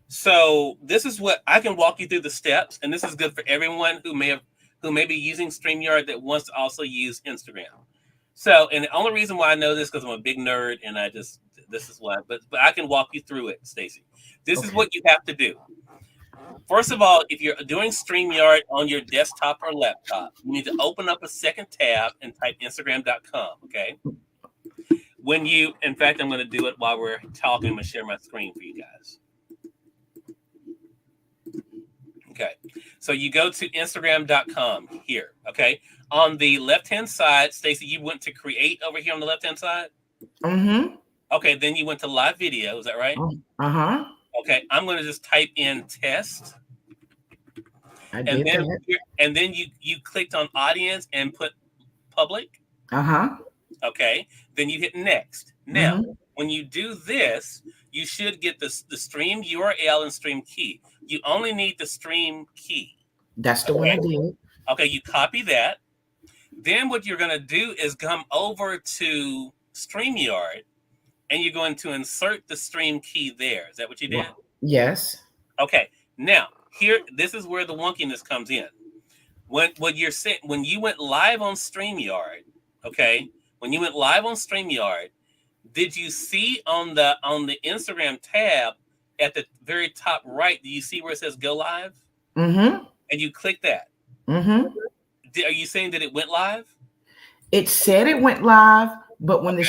So this is what I can walk you through the steps, and this is good for everyone who may be using StreamYard that wants to also use Instagram. So, and the only reason why I know this because I'm a big nerd, and this is why. But I can walk you through it, Stacey. This is what you have to do. First of all, if you're doing StreamYard on your desktop or laptop, you need to open up a second tab and type Instagram.com. Okay. In fact, I'm going to do it while we're talking. I'm going to share my screen for you guys. Okay, so you go to Instagram.com here, okay? On the left-hand side, Stacey, you went to create over here on the left-hand side? Mm-hmm. Okay, then you went to live video, is that right? Uh-huh. Okay, I'm going to just type in test. And then you clicked on audience and put public. Uh-huh. Okay, then you hit next. Now, when you do this, you should get the stream URL and stream key. You only need the stream key. That's the one I did. Okay, you copy that. Then what you're going to do is come over to StreamYard, and you're going to insert the stream key there. Is that what you did? Yes. Okay. Now, this is where the wonkiness comes in. When you went live on StreamYard, okay? When you went live on StreamYard, Did you see on the Instagram tab at the very top right? Do you see where it says go live? Mm-hmm. And you click that. Mm-hmm. Are you saying that it went live? It said it went live, but when Okay.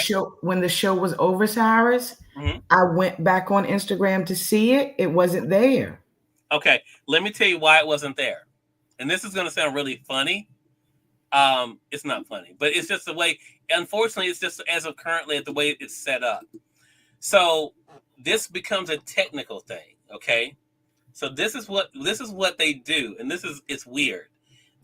the show was over, Cyrus, Hmm. I went back on Instagram to see it. It wasn't there. Okay. Let me tell you why it wasn't there. And this is going to sound really funny. It's not funny, but it's just the way. Unfortunately, it's just as of currently the way it's set up. So this becomes a technical thing. Okay. So this is what they do, and it's weird.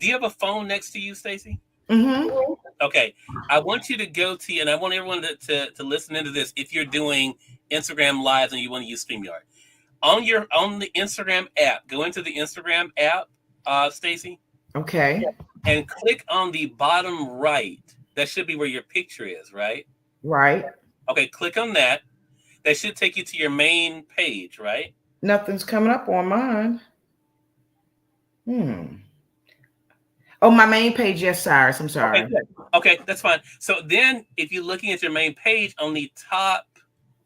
Do you have a phone next to you, Stacy? Mm-hmm. Okay. I want you to go to, and I want everyone to listen into this. If you're doing Instagram lives and you want to use StreamYard on the Instagram app, go into the Instagram app, Stacy, Okay. and click on the bottom right. That should be where your picture is, right? Right. Okay, click on that. That should take you to your main page, right? Nothing's coming up on mine. Oh, my main page, yes, Cyrus. I'm sorry. Okay, good. Okay, that's fine. So then, if you're looking at your main page on the top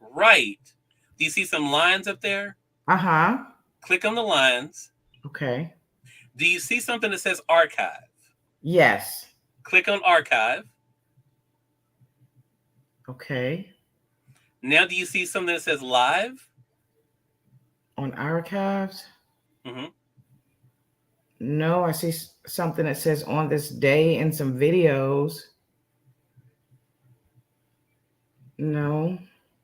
right, do you see some lines up there? Uh-huh. Click on the lines. Okay. Do you see something that says archive? Yes. Click on archive. Okay. Now, do you see something that says live? On archives? Mm-hmm. No, I see something that says on this day and some videos. No.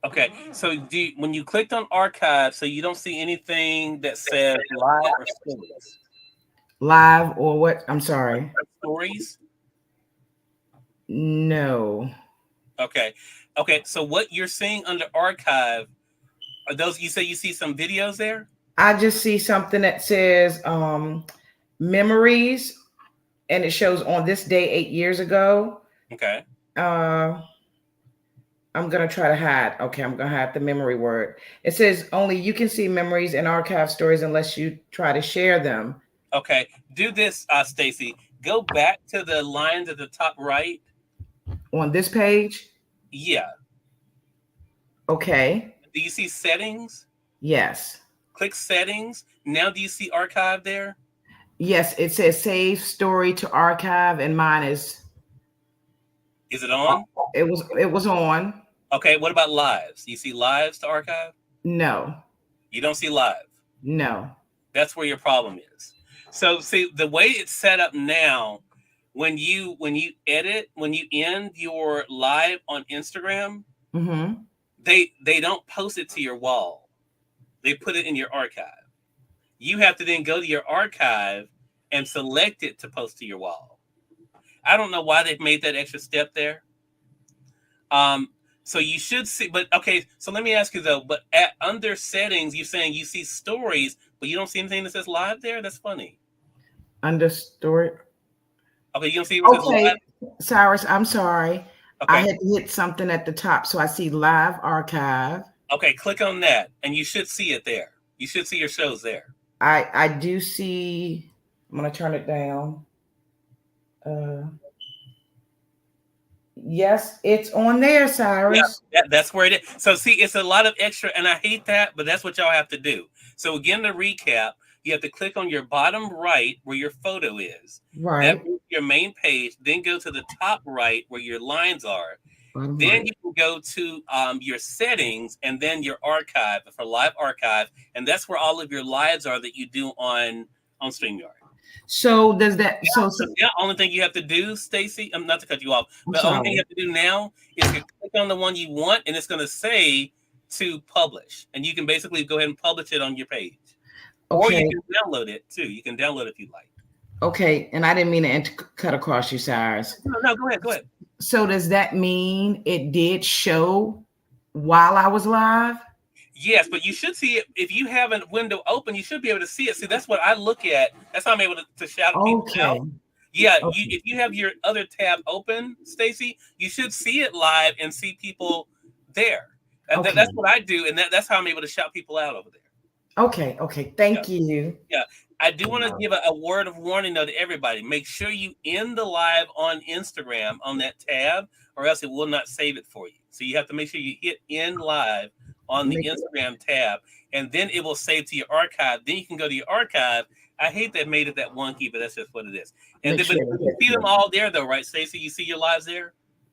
Okay, so when you clicked on archive, so you don't see anything that says live or stories? Live or what? I'm sorry. Stories? No. Okay. Okay, so what you're seeing under archive, are those, you say you see some videos there? I just see something that says memories, and it shows on this day 8 years ago. Okay. I'm going to try to hide. Okay, I'm going to hide the memory word. It says only you can see memories and archive stories unless you try to share them. Okay. Do this, Stacy. Go back to the lines at the top right. On this page? Yeah. Okay. Do you see settings? Yes. Click settings. Now do you see archive there? Yes, it says save story to archive, and mine is it on? It was on. Okay, what about lives? You see lives to archive? No. You don't see live? No. That's where your problem is. So see, the way it's set up now, when you edit, when you end your live on Instagram, mm-hmm. they don't post it to your wall. They put it in your archive. You have to then go to your archive and select it to post to your wall. I don't know why they've made that extra step there. So you should see, but okay, so let me ask you though, but under settings, you're saying you see stories, but you don't see anything that says live there? That's funny. Under story. Okay, you don't see what says live? Cyrus, I'm sorry. Okay. I had to hit something at the top, so I see live archive. Okay, click on that, and you should see it there. You should see your shows there. I do see. I'm gonna turn it down. Yes, it's on there, Cyrus. Yeah, that's where it is. So see, it's a lot of extra, and I hate that, but that's what y'all have to do. So again, to recap, you have to click on your bottom right where your photo is. Right. That's your main page. Then go to the top right where your lines are. Bottom then right. You can go to your settings and then your archive for live archive, and that's where all of your lives are that you do on StreamYard. So does that? So the only thing you have to do, Stacy, I'm not to cut you off, but the only thing you have to do now is to click on the one you want, and it's going to say to publish, and you can basically go ahead and publish it on your page, or you can download it too. You can download it if you like. Okay, and I didn't mean to cut across you, Cyrus. No, go ahead. Go ahead. So does that mean it did show while I was live? Yes, but you should see it if you have a window open. You should be able to see it. See, that's what I look at. That's how I'm able to shout people out. Yeah, okay. If you have your other tab open, Stacy, you should see it live and see people there. Okay. That's what I do, and that's how I'm able to shout people out over there. Okay. Thank you. Yeah, I do want to give a word of warning though to everybody. Make sure you end the live on Instagram on that tab or else it will not save it for you. So you have to make sure you hit end live on the Make Instagram tab, and then it will save to your archive. Then you can go to your archive. I hate that made it that wonky, but that's just what it is. And make then, but sure you it see hits. them all there, though, right, Stacey? You see your lives there.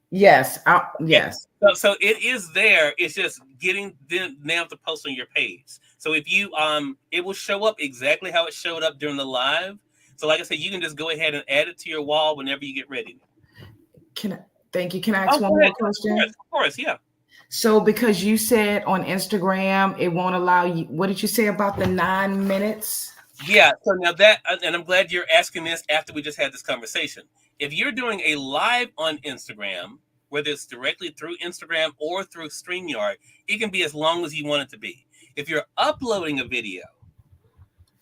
Yes. Yeah. Yes. So it is there. It's just getting them now to post on your page. So if you it will show up exactly how it showed up during the live. So like I said, you can just go ahead and add it to your wall whenever you get ready. Can I, thank you. Can I Oh, ask one go more ahead. question? Of course, yeah. So because you said on Instagram it won't allow you, what did you say about the 9 minutes? Yeah. So now that, and I'm glad you're asking this after we just had this conversation. If you're doing a live on Instagram, whether it's directly through Instagram or through StreamYard, it can be as long as you want it to be. If you're uploading a video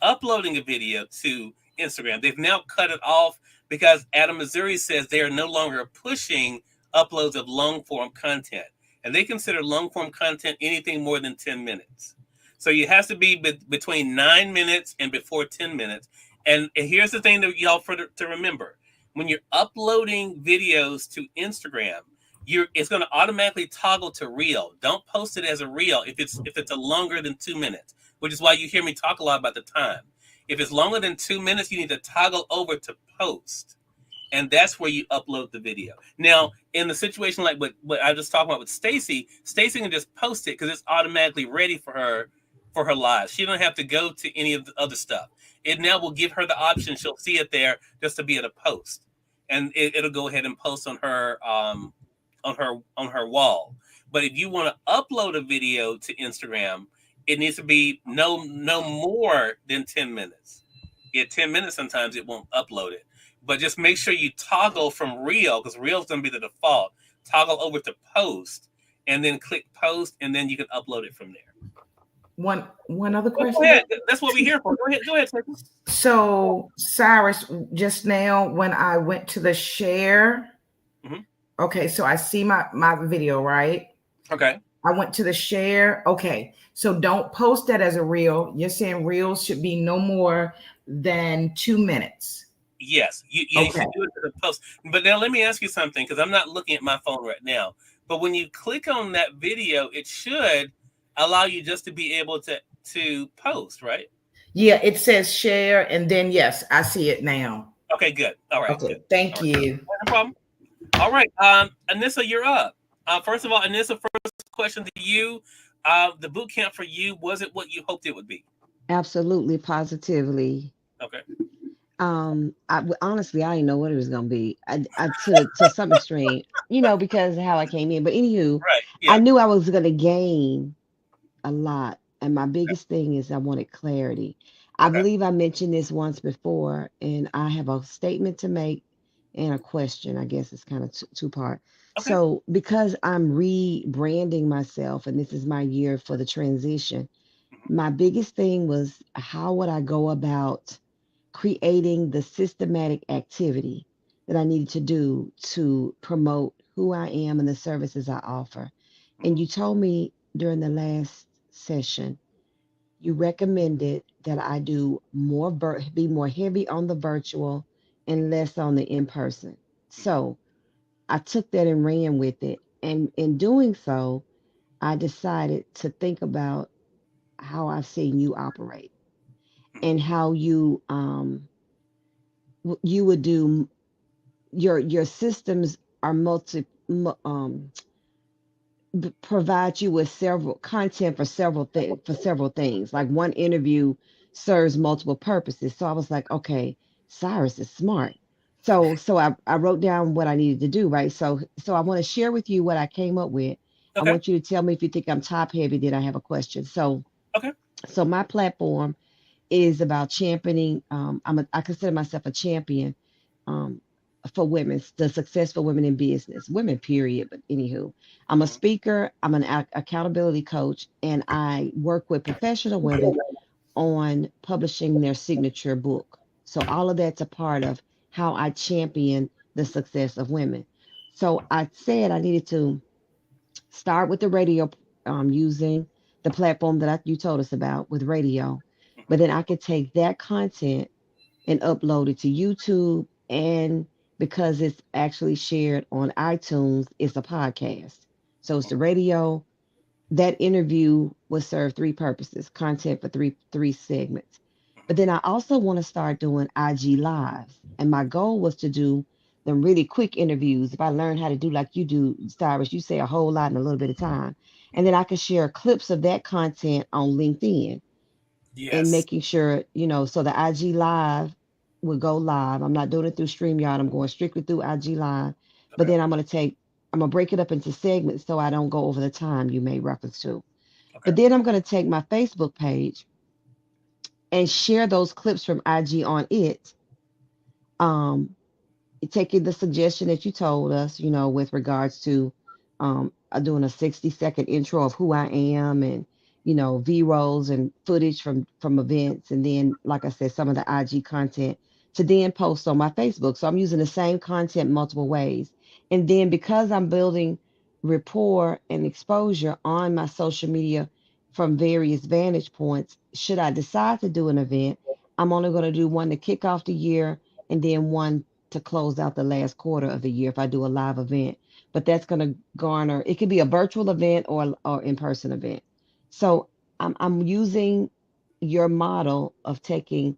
to Instagram. They've now cut it off because Adam Missouri says they are no longer pushing uploads of long form content. And they consider long form content anything more than 10 minutes. So you have to be between 9 minutes and before 10 minutes. And here's the thing that y'all to remember. When you're uploading videos to Instagram, it's going to automatically toggle to reel. Don't post it as a reel if it's a longer than 2 minutes, which is why you hear me talk a lot about the time. If it's longer than 2 minutes, you need to toggle over to post. And that's where you upload the video. Now, in the situation like what I was just talking about with Stacey can just post it because it's automatically ready for her live. She don't have to go to any of the other stuff. It now will give her the option. She'll see it there just to be able to post, and it'll go ahead and post on her wall. But if you want to upload a video to Instagram, it needs to be no more than 10 minutes. Yeah, 10 minutes sometimes it won't upload it. But just make sure you toggle from reel, because reel is going to be the default. Toggle over to post, and then click post, and then you can upload it from there. One other question. Go ahead. That's what we're here for. Go ahead. So Cyrus, just now when I went to the share, okay, so I see my video, right? Okay. I went to the share. Okay, so don't post that as a reel. You're saying reels should be no more than 2 minutes. Yes, you should do it to the post. But now let me ask you something, because I'm not looking at my phone right now. But when you click on that video, it should allow you just to be able to post, right? Yeah, it says share, and then yes, I see it now. Okay, good. All right. Okay, good. Thank you. No problem. All right, Anissa, you're up. First of all, Anissa, first question to you: the boot camp for you, was it what you hoped it would be? Absolutely, positively. Okay. Honestly, I didn't know what it was gonna be. To some extreme, because of how I came in. But anywho, Right. I Yeah. knew I was gonna gain a lot, and my biggest thing is I wanted clarity. I Okay. believe I mentioned this once before, and I have a statement to make and a question. I guess it's kind of two part. Okay. So because I'm rebranding myself, and this is my year for the transition, my biggest thing was how would I go about creating the systematic activity that I needed to do to promote who I am and the services I offer. And you told me during the last session, you recommended that I do more, be more heavy on the virtual and less on the in person. So I took that and ran with it. And in doing so, I decided to think about how I've seen you operate and how you would do your systems are provide you with several content for several things. Like one interview serves multiple purposes. So I was like, okay, Cyrus is smart. So I wrote down what I needed to do, right? So I want to share with you what I came up with. I Okay. want you to tell me if you think I'm top heavy, then I have a question. Okay. So my platform is about championing. I consider myself a champion um, for women, the successful women in business, women, period. But anywho, I'm a speaker, I'm an accountability coach, and I work with professional women on publishing their signature book. So all of that's a part of how I champion the success of women. So I said I needed to start with the radio, using the platform that you told us about with radio, but then I could take that content and upload it to YouTube and because it's actually shared on iTunes. It's a podcast. So it's the radio. That interview will serve three purposes, content for three segments. But then I also want to start doing IG lives. And my goal was to do them really quick interviews. If I learn how to do like you do, Cyrus, you say a whole lot in a little bit of time. And then I could share clips of that content on LinkedIn and Yes. making sure, so the IG live will go live. I'm not doing it through StreamYard. I'm going strictly through IG live. But Okay. then I'm gonna break it up into segments so I don't go over the time you made reference to. Okay. But then I'm gonna take my Facebook page and share those clips from IG on it. Um, taking the suggestion that you told us, with regards to doing a 60-second intro of who I am and, V rolls and footage from events. And then, like I said, some of the IG content to then post on my Facebook. So I'm using the same content multiple ways. And then because I'm building rapport and exposure on my social media from various vantage points, should I decide to do an event, I'm only going to do one to kick off the year and then one to close out the last quarter of the year if I do a live event. But that's going to garner, it could be a virtual event or in-person event. So I'm using your model of taking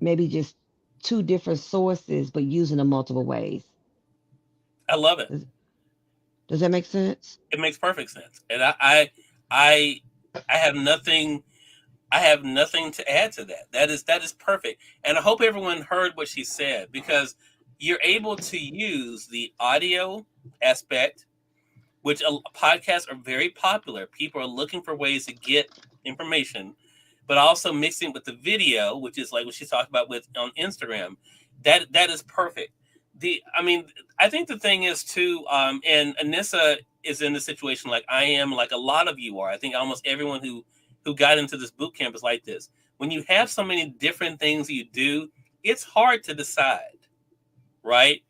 maybe just two different sources, but using them multiple ways. I love it. Does, does that make sense? It makes perfect sense. And I I have nothing I have nothing to add to that. That is perfect. And I hope everyone heard what she said because you're able to use the audio aspect, which podcasts are very popular. People are looking for ways to get information, but also mixing with the video, which is like what she talked about with on Instagram. That is perfect. I mean, I think the thing is too, and Anissa is in the situation like I am, like a lot of you are. I think almost everyone who got into this boot camp is like this. When you have so many different things you do, it's hard to decide, right?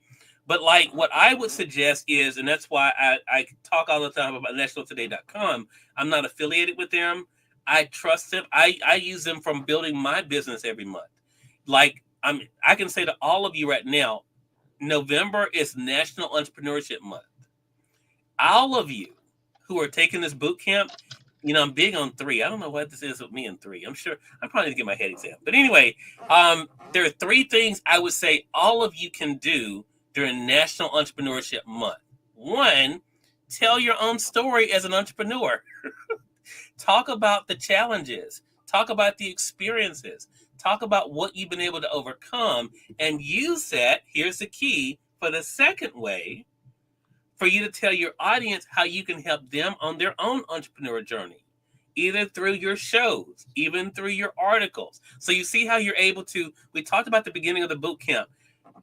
But like what I would suggest is, and that's why I talk all the time about nationaltoday.com. I'm not affiliated with them. I trust them. I use them from building my business every month. Like I can say to all of you right now, November is National Entrepreneurship Month. All of you who are taking this boot camp, I'm big on three. I don't know what this is with me and three. I'm sure I'm probably gonna get my head exam. But anyway, there are three things I would say all of you can do during National Entrepreneurship Month. One, tell your own story as an entrepreneur. Talk about the challenges. Talk about the experiences. Talk about what you've been able to overcome and use that. Here's the key for the second way for you to tell your audience how you can help them on their own entrepreneur journey, either through your shows, even through your articles. So you see how you're able to, we talked about the beginning of the boot camp.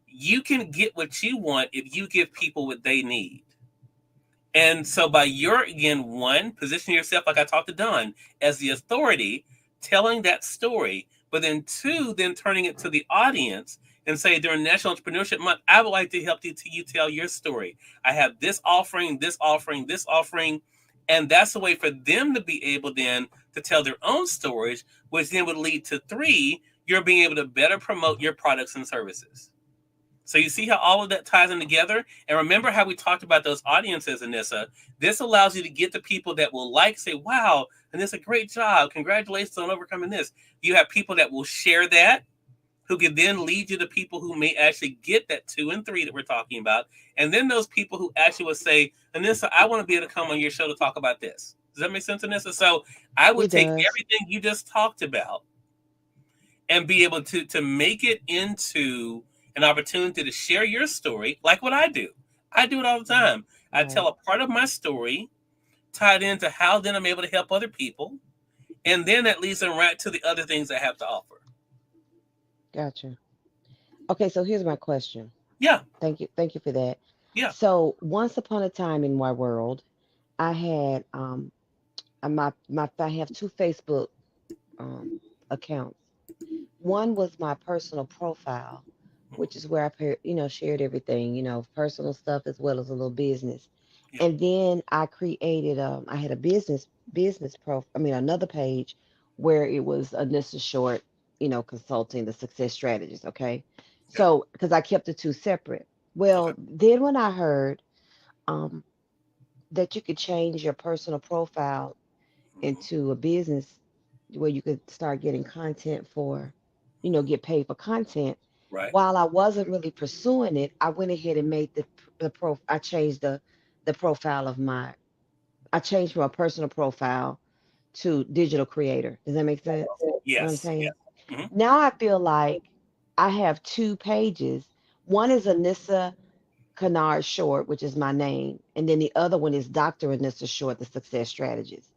You can get what you want if you give people what they need. And so by your, again, one, position yourself, like I talked to Don, as the authority, telling that story, but then two, then turning it to the audience and say during National Entrepreneurship Month, I would like to help you tell your story. I have this offering, this offering, this offering. And that's a way for them to be able then to tell their own stories, which then would lead to three, you're being able to better promote your products and services. So you see how all of that ties in together? And remember how we talked about those audiences, Anissa? This allows you to get the people that will say, wow, Anissa, great job. Congratulations on overcoming this. You have people that will share that, who can then lead you to people who may actually get that two and three that we're talking about. And then those people who actually will say, Anissa, I want to be able to come on your show to talk about this. Does that make sense, Anissa? So I would It take does. everything you just talked about and be able to make it into an opportunity to share your story like what I do. I do it all the time. I tell Right. a part of my story tied into how then I'm able to help other people. And then that leads them right to the other things I have to offer. Gotcha. Okay, so here's my question. Yeah, Thank you for that. yeah. So once upon a time in my world, I had I have two Facebook um accounts. One was my personal profile, which is where shared everything, personal stuff as well as a little business. Yeah, And then I created I had a business I mean another page where it was a Short, consulting the success strategies, okay? So because I kept the two separate. Okay. Well, then when I heard um, that you could change your personal profile Mhm. into a business where you could start getting content for, get paid for content. Right. While I wasn't really pursuing it, I went ahead and made I changed the profile of I changed from a personal profile to digital creator. Does that make sense? What I'm Yes. Yeah. saying? Hmm. Now I feel like I have two pages. One is Anissa Kennard Short, which is my name, and then the other one is Dr. Anissa Short, the success strategist.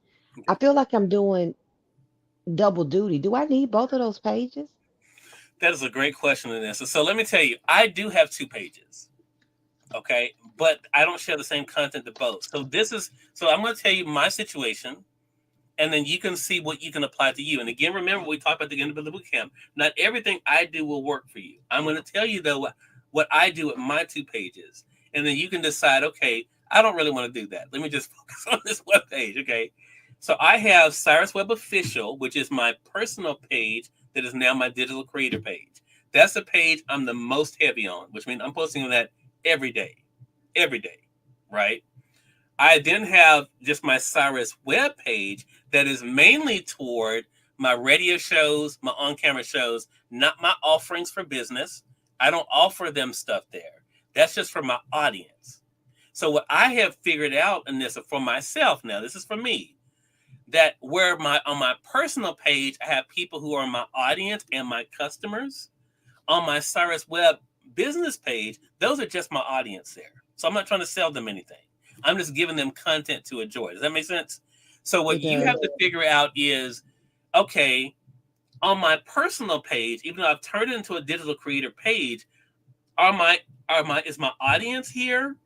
I Okay. feel like I'm doing double duty. Do I need both of those pages? That is a great question, Vanessa. So let me tell you, I do have 2 pages. Okay, but I don't share the same content to both. So I'm going to tell you my situation, and then you can see what you can apply to you. And again, remember what we talked about at the end of the boot camp. Not everything I do will work for you. I'm going to tell you though what I do with my 2 pages, and then you can decide. Okay, I don't really want to do that. Let me just focus on this web page. Okay, so I have Cyrus Web Official, which is my personal page that is now my digital creator page. That's the page I'm the most heavy on, which means I'm posting on that every day, right? I then have just my Cyrus web page that is mainly toward my radio shows, my on camera shows, not my offerings for business. I don't offer them stuff there. That's just for my audience. So, what I have figured out in this for myself now, this is for me, that where on my personal page, I have people who are my audience and my customers. On my Cyrus Web business page, those are just my audience there. So I'm not trying to sell them anything. I'm just giving them content to enjoy. Does that make sense? So what It you have does. to figure out is, okay, on my personal page, even though I've turned it into a digital creator page, are my is my audience here?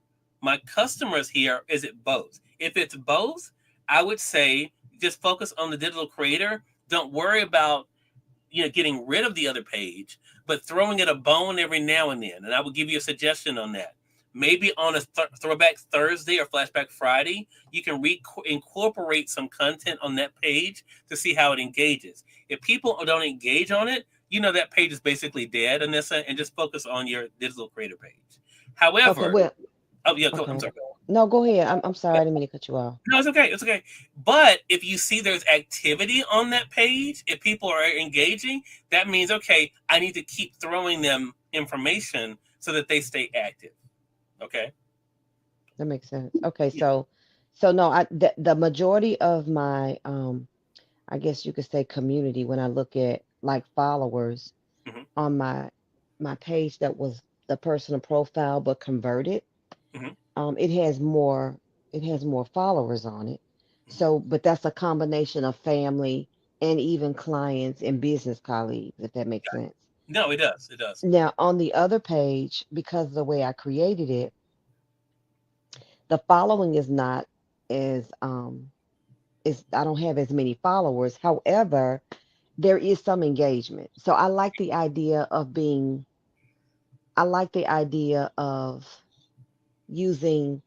My customers here? Is it both? If it's both, I would say just focus on the digital creator. Don't worry about getting rid of the other page, but throwing it a bone every now and then. And I would give you a suggestion on that. Maybe on a throwback Thursday or flashback Friday, you can incorporate some content on that page to see how it engages. If people don't engage on it, that page is basically dead, Anissa, and just focus on your digital creator page. Okay, However, well, oh yeah, I'm okay. sorry. No, go ahead. I'm sorry, I didn't mean to cut you off. No, it's okay. It's okay. But if you see there's activity on that page, if people are engaging, that means, okay, I need to keep throwing them information so that they stay active. Okay. That makes sense. Okay, Yeah. so no, the majority of my I guess you could say community when I look at like followers Hmm. on my page that was the personal profile but converted, Hmm. it has more followers on it. Hmm. So, but that's a combination of family and even clients and business colleagues, if that makes sense. No, it does. It does. Now, on the other page, because of the way I created it, the following is not as is I don't have as many followers. However, there is some engagement. So I like the idea of using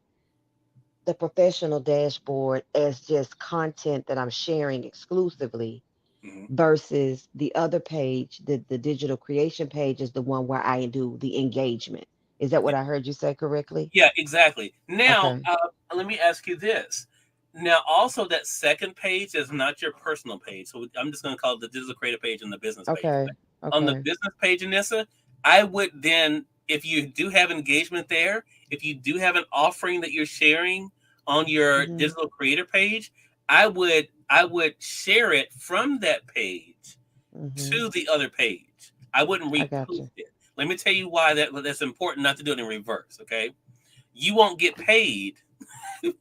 the professional dashboard as just content that I'm sharing exclusively Hmm. versus the other page, the digital creation page is the one where I do the engagement. Is that what I heard you say correctly? Yeah, exactly. Now, Okay. let me ask you this. Now, also that second page is not your personal page. So I'm just going to call it the digital creator page and the business page. Okay. On the Okay. business page, Anissa, I would then, if you do have engagement there, if you do have an offering that you're sharing on your Hmm. digital creator page, I would share it from that page Hmm. to the other page. I wouldn't I got repost you. it. Let me tell you why that's important not to do it in reverse. Okay, you won't get paid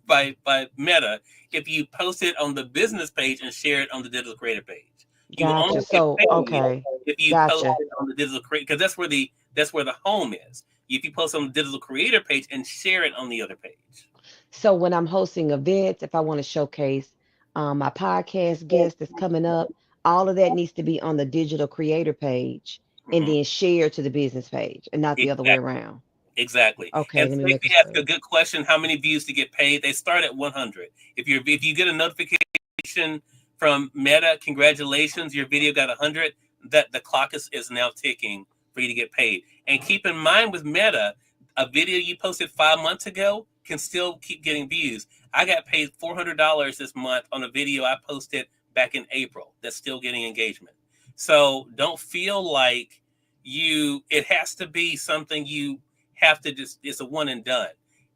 by Meta if you post it on the business page and share it on the digital creator page. You will only Gotcha. get So, paid okay. if you post Gotcha. it on the digital creator because that's where the home is. If you post on the digital creator page and share it on the other page. So when I'm hosting events, if I want to showcase my podcast guest that's coming up, all of that needs to be on the digital creator page and Hmm. then share to the business page and not the other way Exactly. around. Exactly. Okay, And let me make Stacey it asked a straight. good question: how many views to get paid? They start at 100. If you get a notification from Meta, congratulations, your video got 100. That the clock is now ticking for you to get paid. And keep in mind with Meta, a video you posted 5 months ago can still keep getting views. I got paid $400 this month on a video I posted back in April that's still getting engagement. So don't feel like it has to be something you have to just, it's a one and done.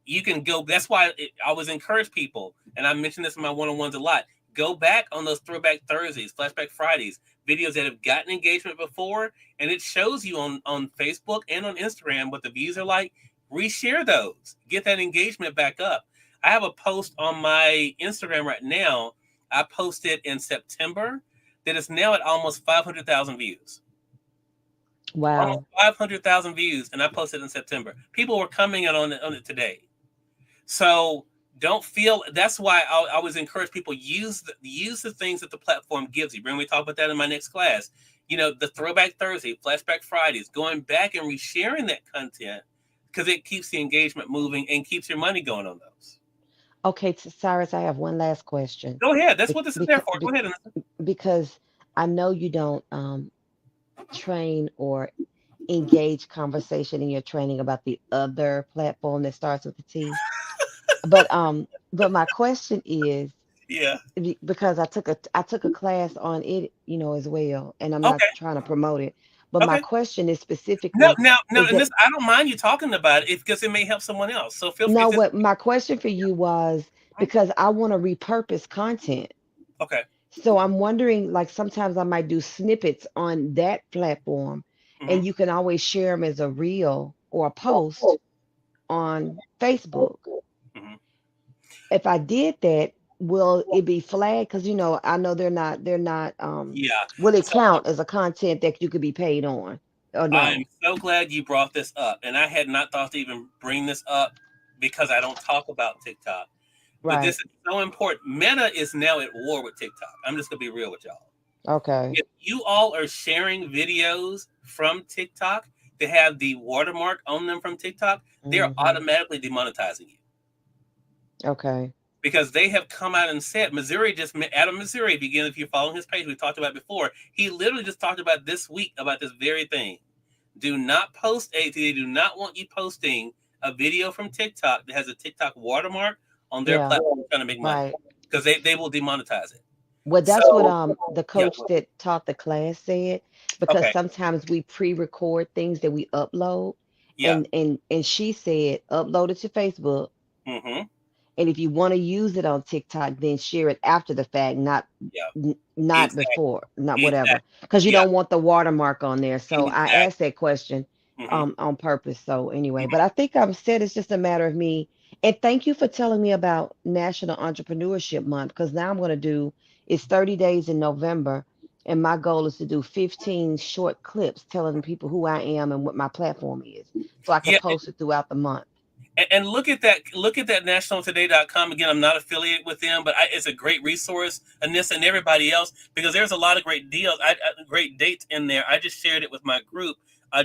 You can go, that's why I always encourage people, and I mention this in my one-on-ones a lot, go back on those Throwback Thursdays, Flashback Fridays, videos that have gotten engagement before, and it shows you on Facebook and on Instagram what the views are like. Reshare those, get that engagement back up. I have a post on my Instagram right now. I posted in September that is now at almost 500,000 views. Almost Wow. 500,000 views, and I posted in September. People were coming on it today. So don't feel, that's why I always encourage people, use the things that the platform gives you. Bring, we talk about that in my next class. The Throwback Thursday, Flashback Fridays, going back and resharing that content, because it keeps the engagement moving and keeps your money going on those. Okay, Cyrus, I have one last question. Go ahead. That's what this is there Because, for. Go ahead. because I know you don't train or engage conversation in your training about the other platform that starts with the T. But my question is, Yeah. because I took a class on it, as well, and I'm not Okay. trying to promote it. But my Okay. question is No, specifically, no, is and that this, I don't mind you talking about it because it may help someone else. So feel free. no, what my question for you was, because I want to repurpose content. Okay. So I'm wondering, like sometimes I might do snippets on that platform, Mm-hmm. and you can always share them as a reel or a post on Facebook. Mm-hmm. If I did that, will it be flagged? Because I know they're not Yeah. will it So count as a content that you could be paid on or I'm no? so glad you brought this up. And I had not thought to even bring this up because I don't talk about TikTok. But this Right. is so important. Meta is now at war with TikTok. I'm just going to be real with y'all. Okay. If you all are sharing videos from TikTok that have the watermark on them from TikTok, they're Hmm. automatically demonetizing you. Okay. Because they have come out and said, Missouri just, out of Missouri, if you're following his page, we talked about before, he literally just talked about this week about this very thing. Do not post they do not want you posting a video from TikTok that has a TikTok watermark on their Yeah. platform trying to make money, Right. because they will demonetize it. Well, that's what So, the yeah. coach that taught the class said, because Okay. sometimes we pre-record things that we upload, Yeah. and she said upload it to Facebook, Mm-hmm. and if you want to use it on TikTok, then share it after the fact, Yeah. not Exactly. before, not whatever, Exactly. because you Yeah. don't want the watermark on there. So I Exactly. asked that question Mm-hmm. on purpose. So anyway, but I think I've said it's just a matter of me. And thank you for telling me about National Entrepreneurship Month, because now I'm going to do it's 30 days in November, and my goal is to do 15 short clips telling people who I am and what my platform is, so I can Yeah. post it throughout the month. And look at that. Look at that nationaltoday.com. Again, I'm not affiliated with them, but it's a great resource. And this and everybody else, because there's a lot of great deals, great dates in there. I just shared it with my group.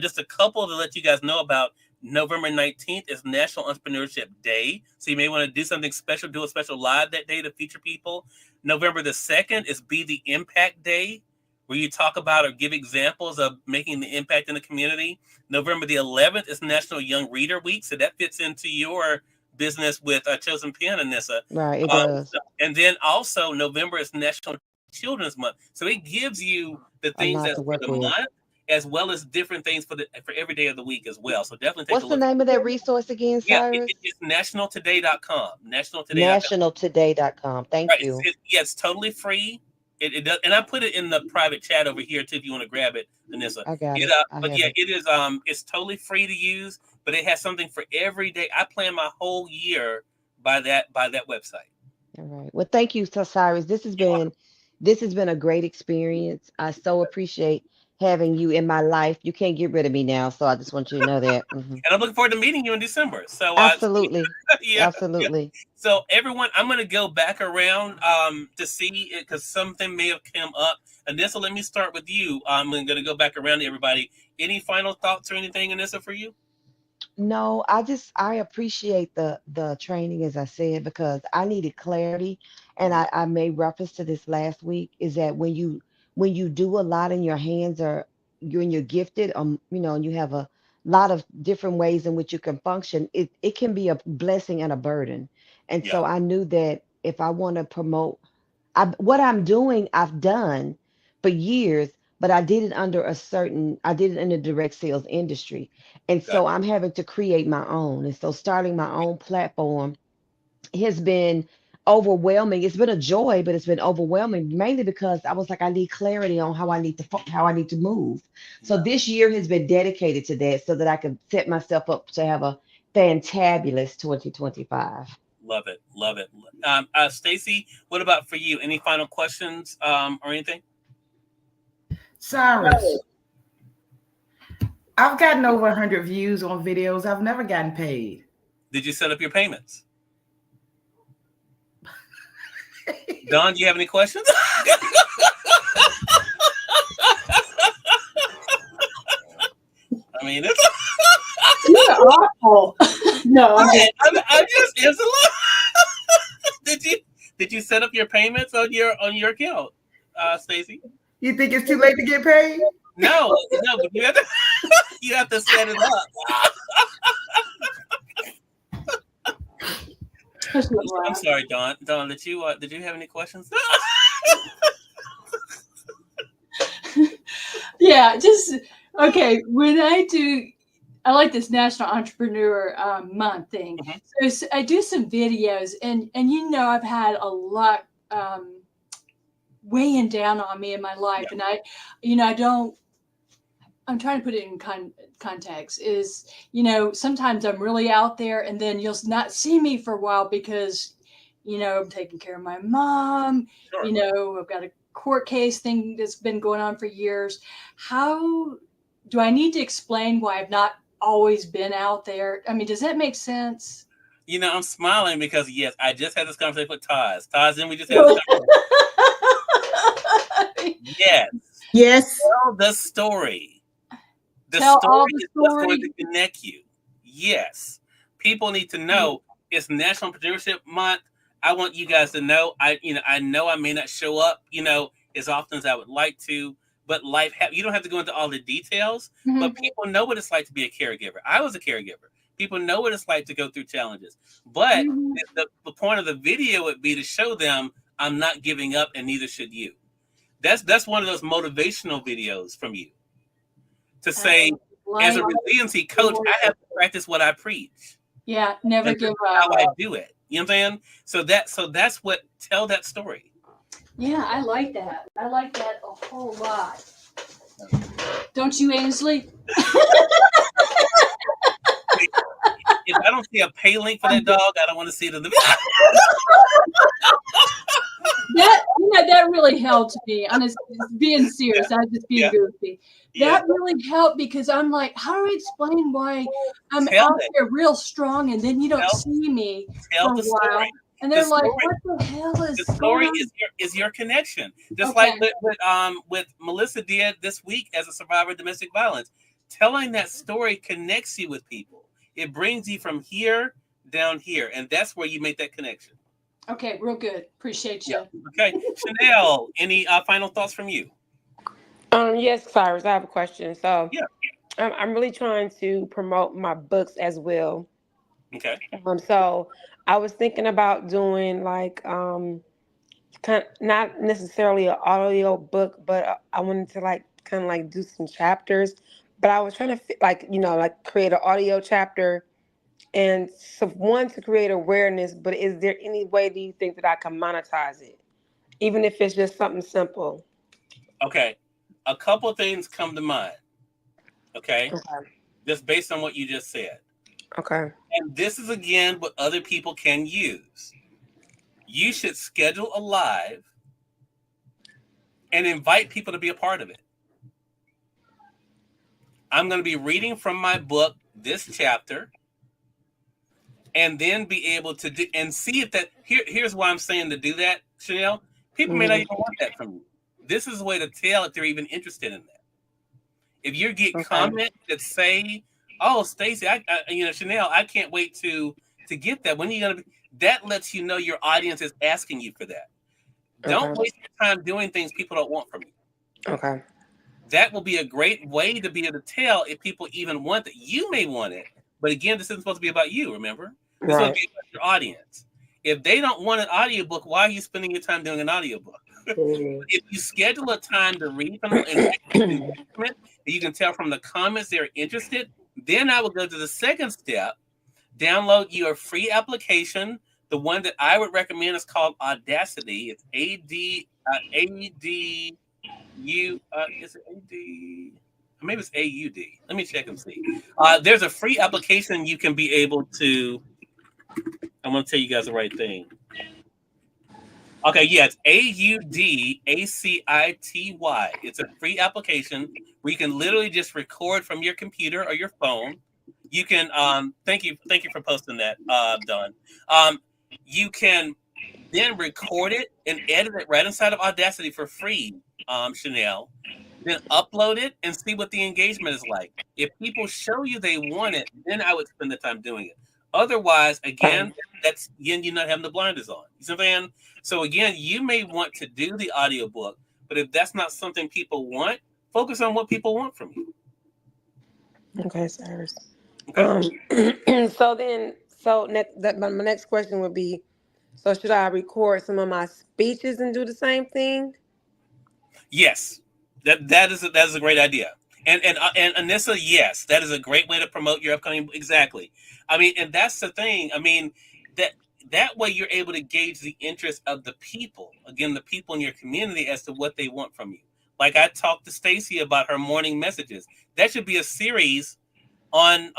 Just a couple to let you guys know about. November 19th is National Entrepreneurship Day. So you may want to do something special, do a special live that day to feature people. November the 2nd is Be the Impact Day, where you talk about or give examples of making the impact in the community. November the 11th is National Young Reader Week, so that fits into your business with Chosen Pen, Anissa. Right, it Um, does. and then also November is National Children's Month, so it gives you the A things lot that's to for work the with. month as well as different things for every day of the week as well. So definitely take a What's the look. name of that resource again, Yeah, Cyrus? it's nationaltoday.com. Nationaltoday.com. Nationaltoday.com. Right. Thank you. Yeah, it's totally free. It does, and I put it in the private chat over here too if you want to grab it, Anissa. I got it. I But have yeah, it. it is it's totally free to use, but it has something for every day. I plan my whole year by that website. All right. Well, thank you, Cyrus. This has been a great experience. I so appreciate having you in my life. You can't get rid of me now, so I just want you to know that. And I'm looking forward to meeting you in December. So Absolutely. yeah, yeah. Absolutely. So everyone, I'm gonna go back around to see it because something may have come up. Anissa, let me start with you. I'm gonna go back around to everybody. Any final thoughts or anything, Anissa, for you? No, I appreciate the training, as I said, because I needed clarity, and Hmm. I made reference to this last week, is that when you do a lot and your hands are you're gifted, and you have a lot of different ways in which you can function, it can be a blessing and a burden. And Yeah. so I knew that if I want to promote what I'm doing, I've done for years, but I did it in the direct sales industry. And Got so I'm having to create my own. And so starting my own platform has been overwhelming. It's been a joy, but it's been overwhelming mainly because I was like, I need clarity on how I need to move. So Yeah. this year has been dedicated to that so that I can set myself up to have a fantabulous 2025. Love it. Love it. Stacy, what about for you? Any final questions or anything? Cyrus, I've gotten over 100 views on videos. I've never gotten paid. Did you set up your payments? Don, do you have any questions? I mean, it's You're awful. No, I'm just it's a lot. Did you set up your payments on your account, Stacy? You think it's too late to get paid? No, but you have to set it up. I'm sorry, Don. Don, did you have any questions? Yeah, just okay. When I like this National Entrepreneur Month thing. Mhm. So I do some videos, and I've had a lot weighing down on me in my life, Yeah. and I don't. I'm trying to put it in context. Is sometimes I'm really out there, and then you'll not see me for a while because I'm taking care of my mom. Sure. I've got a court case thing that's been going on for years. How do I need to explain why I've not always been out there? I mean, does that make sense? I'm smiling because yes, I just had this conversation with Taz. Taz, and we just had this conversation. Yes. Yes. Tell the story. The Tell all story the is what's going story. to connect you. Yes. People need to know it's National Entrepreneurship Month. I want you guys to know. I know I may not show up, as often as I would like to, but you don't have to go into all the details, but people know what it's like to be a caregiver. I was a caregiver. People know what it's like to go through challenges. But the point of the video would be to show them I'm not giving up and neither should you. That's one of those motivational videos from you to say, as a resiliency coach, I have to practice what I preach. Yeah, never And give how up. I do it. You know what I'm saying? So that's what tell that story. Yeah, I like that. I like that a whole lot. Don't you, Ainsley? If I don't see a pay link for that dog, I don't want to see it in the video. That really helped me. Honestly, being serious, I was just being goofy. That really helped because I'm like, how do I explain why I'm out there real strong and then you don't see me for a while? And they're like, what the hell is the story is your connection. Just like with Melissa did this week as a survivor of domestic violence. Telling that story connects you with people. It brings you from here down here, and that's where you make that connection. Okay, real good. Appreciate you. Yeah. Okay, Chanel, any final thoughts from you? Yes, Cyrus, I have a question. So, yeah, I'm really trying to promote my books as well. Okay. So I was thinking about doing like not necessarily an audio book, but I wanted to like kind of like do some chapters. But I was trying to like create an audio chapter and so one to create awareness. But is there any way do you think that I can monetize it, even if it's just something simple? Okay, a couple of things come to mind. Okay, just based on what you just said. Okay. And this is again what other people can use. You should schedule a live and invite people to be a part of it. I'm going to be reading from my book this chapter, and then be able to do and see if that here's why I'm saying to do that, Chanel. People may not even want that from you. This is a way to tell if they're even interested in that. If you get comments that say, "Oh, Stacy, Chanel, I can't wait to get that. When are you gonna be?" That lets you know your audience is asking you for that. Don't waste your time doing things people don't want from you. Okay. that will be a great way to be able to tell if people even want that. You may want it, but again, this isn't supposed to be about you, remember? This is supposed to Right. be about your audience. If they don't want an audiobook, why are you spending your time doing an audiobook? Mhm. If you schedule a time to read from them and actually engagement, you can tell from the comments they're interested, then I would go to the second step, download your free application. The one that I would recommend is called Audacity. It's is it AD? Maybe it's AUD. Let me check and see. There's a free application you can be able to. I'm going to tell you guys the right thing. Okay, yeah, it's AUDACITY. It's a free application where you can literally just record from your computer or your phone. You can thank you for posting that, Don. You can then record it and edit it right inside of Audacity for free, Chanel. Then upload it and see what the engagement is like. If people show you they want it, then I would spend the time doing it. Otherwise, again, that's again you not having the blinders on. You see what I'm saying? So again, you may want to do the audiobook, but if that's not something people want, focus on what people want from you. Okay, Cyrus. Okay. My next question would be, so should I record some of my speeches and do the same thing? Yes, that is a great idea. And Anissa, yes, that is a great way to promote your upcoming. Exactly. I mean, and that's the thing. I mean, that that way you're able to gauge the interest of the people. Again, the people in your community as to what they want from you. Like I talked to Stacy about her morning messages. That should be a series on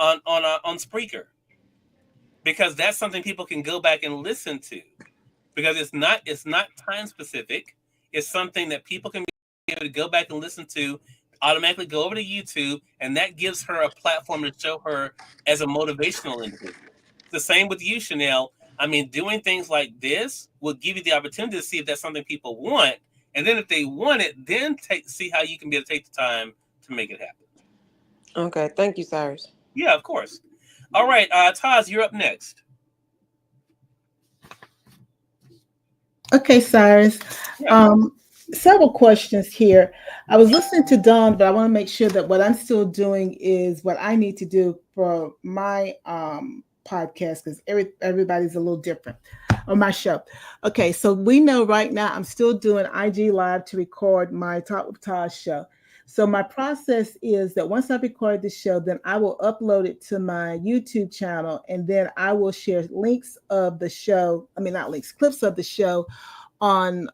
Spreaker, because that's something people can go back and listen to, because it's not time specific. It's something that people can be able to go back and listen to, automatically go over to YouTube, and that gives her a platform to show her as a motivational individual. The same with you, Chanel. I mean, doing things like this will give you the opportunity to see if that's something people want, and then if they want it, then see how you can be able to take the time to make it happen. Okay, thank you, Cyrus. Yeah, of course. All right, Taz, you're up next. Okay, Cyrus. Yeah. Several questions here. I was listening to Dawn, but I want to make sure that what I'm still doing is what I need to do for my podcast, because everybody's a little different on my show. Okay, so we know right now I'm still doing IG Live to record my Talk with Taj show. So my process is that once I record the show, then I will upload it to my YouTube channel, and then I will share links of the show. I mean, not links, clips of the show on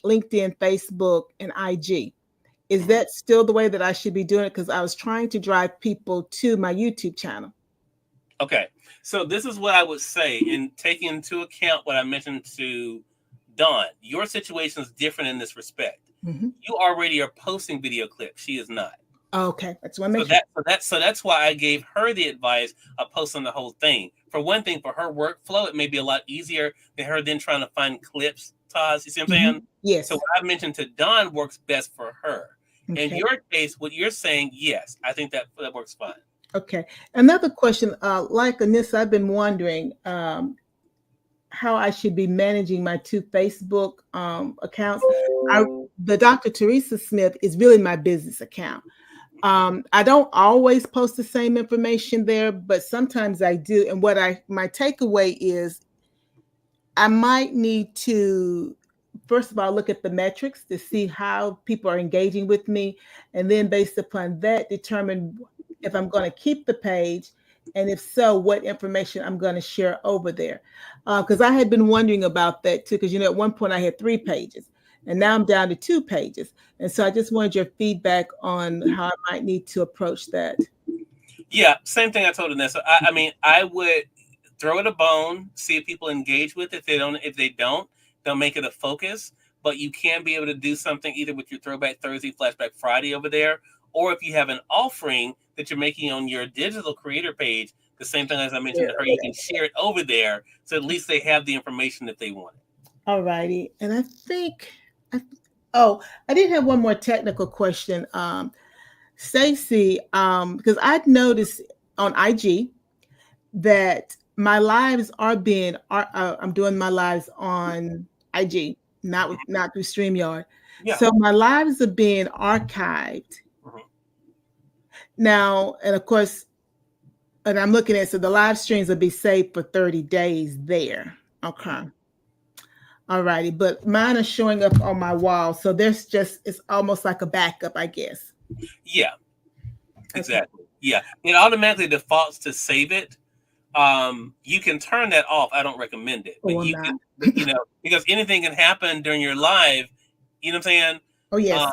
LinkedIn, Facebook, and IG. Is that still the way that I should be doing it? Because I was trying to drive people to my YouTube channel. Okay, so this is what I would say, in taking into account what I mentioned to Dawn. Your situation is different in this respect. Mm-hmm. You already are posting video clips. She is not. Okay, that's what I make sure. So that's why I gave her the advice of posting the whole thing. For one thing, for her workflow, it may be a lot easier than her then trying to find clips. Taz, you see what I'm saying? Yes. So what I mentioned to Dawn works best for her. Okay. In your case, what you're saying, yes, I think that works fine. Okay. Another question, like Anissa, I've been wondering how I should be managing my two Facebook accounts. The Dr. Teresa Smith is really my business account. I don't always post the same information there, but sometimes I do. And my takeaway is I might need to, first of all, look at the metrics to see how people are engaging with me. And then based upon that, determine if I'm going to keep the page. And if so, what information I'm going to share over there. Because I had been wondering about that too, because, at one point I had 3 pages. And now I'm down to 2 pages. And so I just wanted your feedback on how I might need to approach that. Yeah, same thing I told Anissa. I mean, I would throw it a bone, see if people engage with it. If they don't, they'll make it a focus. But you can be able to do something either with your Throwback Thursday, Flashback Friday over there, or if you have an offering that you're making on your digital creator page, the same thing as I mentioned to her, you can share it over there. So at least they have the information that they want. All righty. And I think... I did have one more technical question. Stacy, because I've noticed on IG that my lives I'm doing my lives on IG, not through StreamYard. Yeah. So my lives are being archived now, and of course, and I'm looking at, so the live streams will be saved for 30 days there. Okay. All righty. But mine are showing up on my wall. So there's just, it's almost like a backup, I guess. Yeah, exactly. Okay. Yeah. It automatically defaults to save it. You can turn that off. I don't recommend it. But you can, you know, because anything can happen during your live. You know what I'm saying? Oh, yes.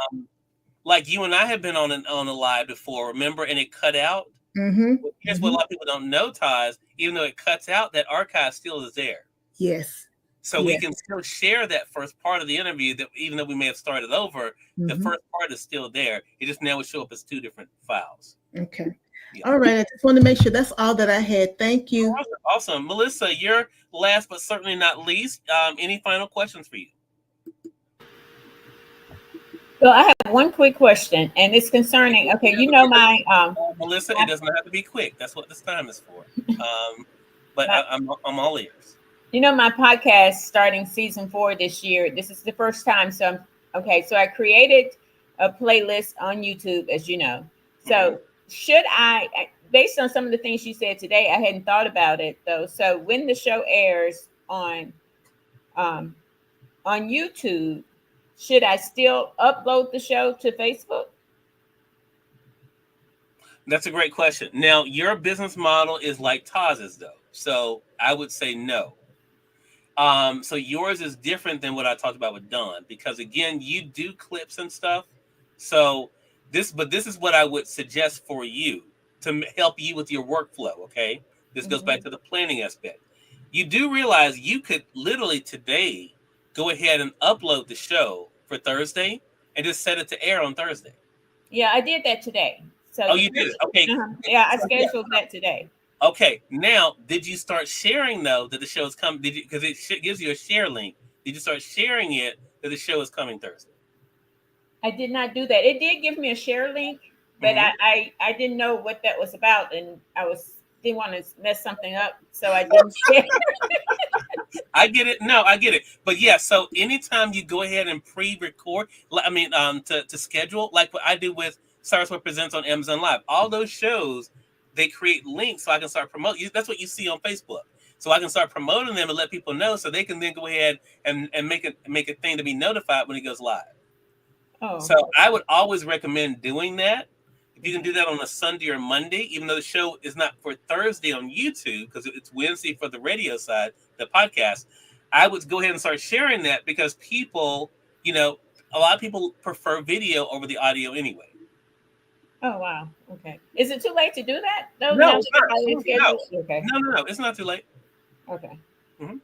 Like you and I have been on a live before, remember? And it cut out. Well, here's what a lot of people don't know, Taz. Even though it cuts out, that archive still is there. Yes. So we can still share that first part of the interview, that even though we may have started over, the first part is still there. It just now would show up as two different files. Okay. Yeah. All right. I just want to make sure that's all that I had. Thank you. Awesome. Melissa, you're last but certainly not least. Any final questions for you? So I have one quick question, and it's concerning. Okay, you know my Melissa, it doesn't have to be quick. That's what this time is for. But I'm all ears. You know my podcast starting season 4 this year. This is the first time. So so I created a playlist on YouTube, as you know. So should I, based on some of the things you said today, I hadn't thought about it though. So when the show airs on YouTube, should I still upload the show to Facebook? That's a great question. Now, your business model is like Taz's, though. So I would say no. So yours is different than what I talked about with Dawn, because again, you do clips and stuff. So this is what I would suggest for you to help you with your workflow. Okay. This goes back to the planning aspect. You do realize you could literally today go ahead and upload the show for Thursday and just set it to air on Thursday. Yeah, I did that today. So you did it. Okay. Yeah, I scheduled that today. Okay. Now, did you start sharing though that the show is coming? Did you, because it gives you a share link? Did you start sharing it that the show is coming Thursday? I did not do that. It did give me a share link, but I didn't know what that was about, and didn't want to mess something up, so I didn't share. I get it. No, I get it. But yeah, so anytime you go ahead and pre-record, I mean, to schedule, like what I do with Saraswat Presents on Amazon Live, all those shows, they create links so I can start promoting. That's what you see on Facebook. So I can start promoting them and let people know, so they can then go ahead and make a thing to be notified when it goes live. Oh. So I would always recommend doing that. If you can do that on a Sunday or Monday, even though the show is not for Thursday on YouTube, because it's Wednesday for the radio side, the podcast, I would go ahead and start sharing that, because people, a lot of people prefer video over the audio anyway. Oh, wow. Okay. Is it too late to do that? No, it's not. Okay. No. It's not too late. Okay. Mm-hmm.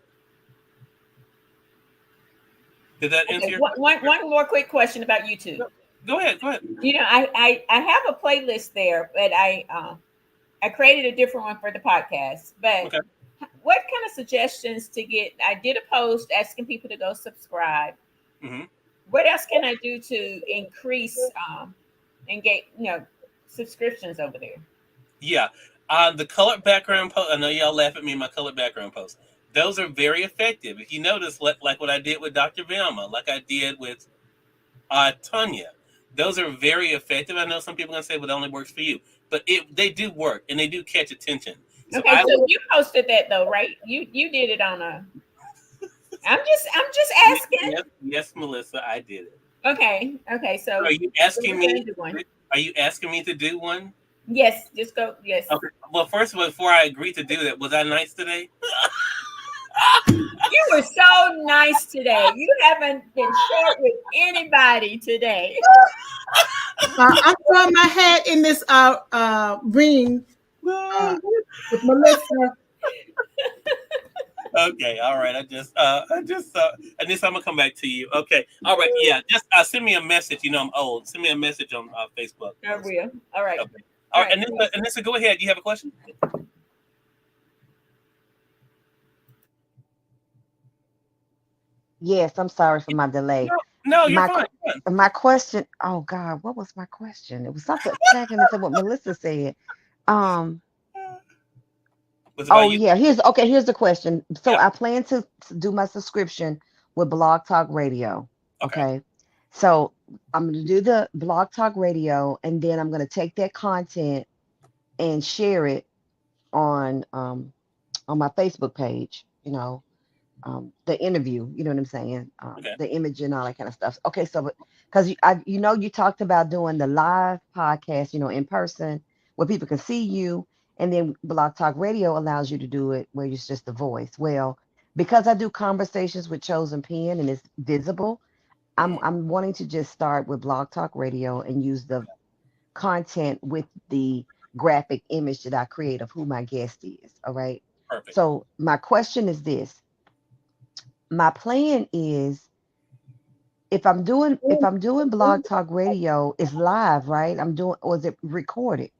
Did that answer your question? One more quick question about YouTube. Go ahead. I have a playlist there, but I created a different one for the podcast. But what kind of suggestions to get? I did a post asking people to go subscribe. Mm-hmm. What else can I do to increase and get subscriptions over there? Yeah, the colored background post. I know y'all laugh at me in my colored background posts. Those are very effective. If you notice, like what I did with Dr. Velma, like I did with Tanya, those are very effective. I know some people are gonna say, "Well, it only works for you," but they do work and they do catch attention. So so you posted that though, right? You did it on a. I'm just asking. Yes, Melissa, I did it. Okay. So are you asking me? Are you asking me to do one? Yes, just go. Yes. Okay. Well, first of all, before I agreed to do that, was I nice today? You were so nice today. You haven't been short with anybody today. I'm throwing my hat in this ring with Melissa. Okay, all right. I just and this I'm gonna come back to you. Okay, all right. Yeah, just send me a message. I'm old. Send me a message on Facebook. I will. All right. Okay. All right. And then go ahead. You have a question? Yes, I'm sorry for my delay. No, you're fine. My question. Oh God, what was my question? It was something tagging into what Melissa said. Here's the question. So I plan to do my subscription with Blog Talk Radio. Okay. So I'm going to do the Blog Talk Radio, and then I'm going to take that content and share it on my Facebook page. The interview. You know what I'm saying? Okay. The image and all that kind of stuff. Okay, so because you talked about doing the live podcast, in person where people can see you, and then Blog Talk Radio allows you to do it where it's just the voice. Well, because I do conversations with Chosen Pen and it's visible, I'm wanting to just start with Blog Talk Radio and use the content with the graphic image that I create of who my guest is. All right. Perfect. So my question is this. My plan is if I'm doing Blog Talk Radio, it's live, right? Or is it recorded?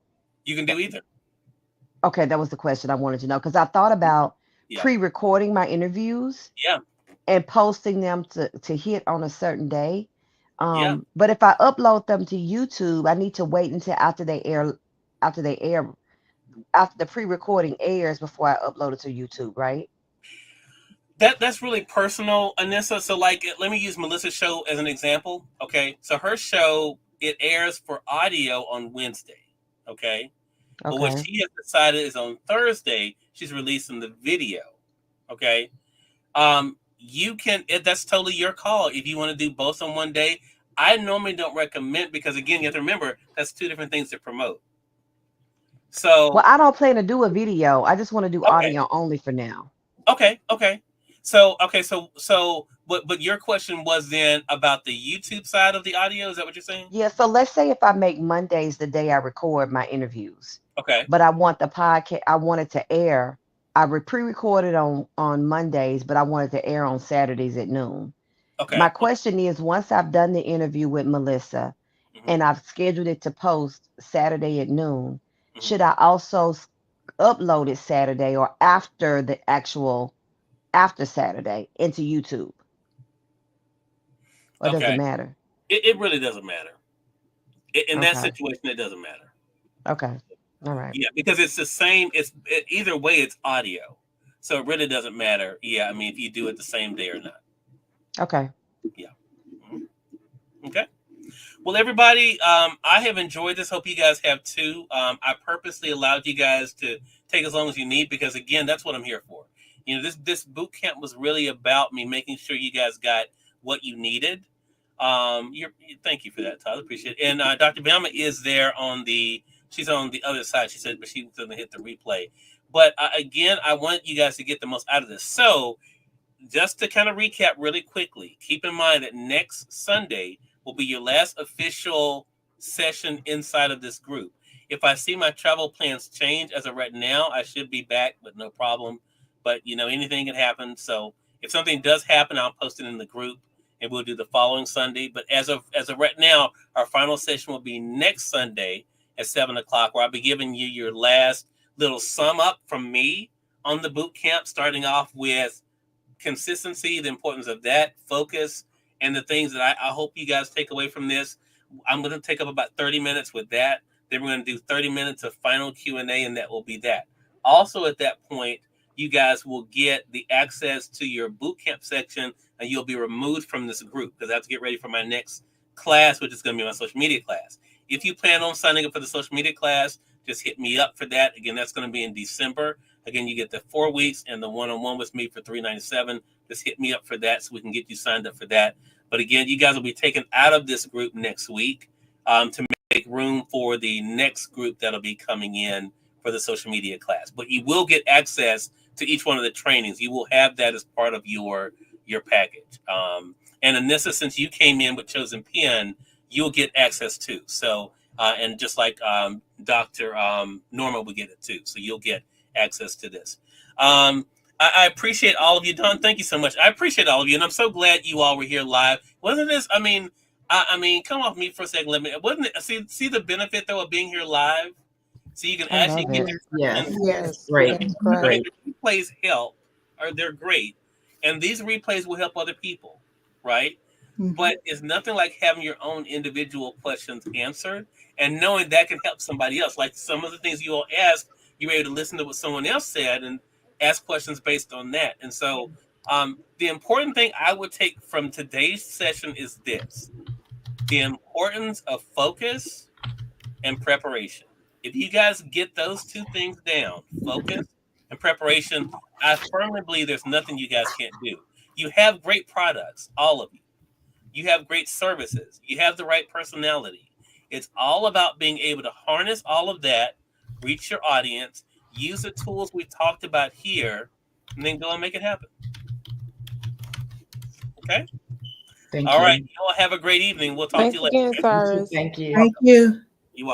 You can do either. Okay, that was the question I wanted to know because I thought about Yeah. pre-recording my interviews Yeah. and posting them to hit on a certain day. Yeah. But if I upload them to YouTube, I need to wait until after the pre-recording airs before I upload it to YouTube, right? That's really personal, Anissa. So, like, let me use Melissa's show as an example. Okay, so her show, it airs for audio on Wednesday. Okay, but what Okay. she has decided is on Thursday she's releasing the video. Okay, you can. That's totally your call if you want to do both on one day. I normally don't recommend because again, you have to remember that's two different things to promote. Well, So, I don't plan to do a video. I just want to do okay, audio only for now. okay. But your question was then about the YouTube side of the audio. Is that what you're saying? Yeah, so let's say if I make Mondays the day I record my interviews, Okay. but I want the podcast, I want it to air. Pre-recorded on Mondays, but I want it to air on Saturdays at noon. My Okay. question is, once I've done the interview with Melissa Hmm. and I've scheduled it to post Saturday at noon, Hmm. should I also upload it Saturday or after the actual after Saturday into YouTube? Or does it Okay. matter? It really doesn't matter. In that Okay. situation, it doesn't matter. Okay. All right. Yeah, because it's the same. Either way, it's audio, so it really doesn't matter. Yeah, I mean, if you do it the same day or not. Okay. Yeah. Mhm. Okay. Well, everybody, I have enjoyed this. Hope you guys have too. I purposely allowed you guys to take as long as you need because, again, that's what I'm here for. This boot camp was really about me making sure you guys got what you needed. Thank you for that, Todd. Appreciate it. And Dr. Bama is there she's on the other side. She said, but she's going to hit the replay. But again, I want you guys to get the most out of this. So just to kind of recap really quickly, keep in mind that next Sunday will be your last official session inside of this group. If I see my travel plans change as of right now, I should be back with no problem. But anything can happen. So if something does happen, I'll post it in the group and we'll do the following Sunday. But as of right now, our final session will be next Sunday at 7:00, where I'll be giving you your last little sum up from me on the boot camp, starting off with consistency, the importance of that, focus, and the things that I hope you guys take away from this. I'm going to take up about 30 minutes with that. Then we're going to do 30 minutes of final Q&A, and that will be that. Also, at that point, you guys will get the access to your bootcamp section, and you'll be removed from this group because I have to get ready for my next class, which is going to be my social media class. If you plan on signing up for the social media class, just hit me up for that. Again, that's going to be in December. Again, you get the 4 weeks and the one-on-one with me for $397. Just hit me up for that so we can get you signed up for that. But again, you guys will be taken out of this group next week to make room for the next group that'll be coming in for the social media class. But you will get access to each one of the trainings. You will have that as part of your package. And Anissa, since you came in with Chosen Pen, you'll get access too. So, and just like Dr. Norma will get it too. So you'll get access to this. I appreciate all of you, Don. Thank you so much. I appreciate all of you, and I'm so glad you all were here live. Wasn't this? I mean, come off me for a second. Wasn't it? See the benefit though of being here live. So you can I actually love get it. Yes. Yes, Great. that's the great. replays help, or they're great, and these replays will help other people, right? Mhm. But it's nothing like having your own individual questions answered and knowing that can help somebody else. Like some of the things you all asked, you're able to listen to what someone else said and ask questions based on that. And so the important thing I would take from today's session is this. the importance of focus and preparation. If you guys get those two things down, focus and preparation, I firmly believe there's nothing you guys can't do. You have great products, all of you. You have great services. You have the right personality. It's all about being able to harness all of that, reach your audience, use the tools we talked about here, and then go and make it happen. Okay? Thank All you. right. You all have a great evening. We'll talk to Thanks you later. again, Okay? Cyrus. Thank you. Thank you. You're welcome.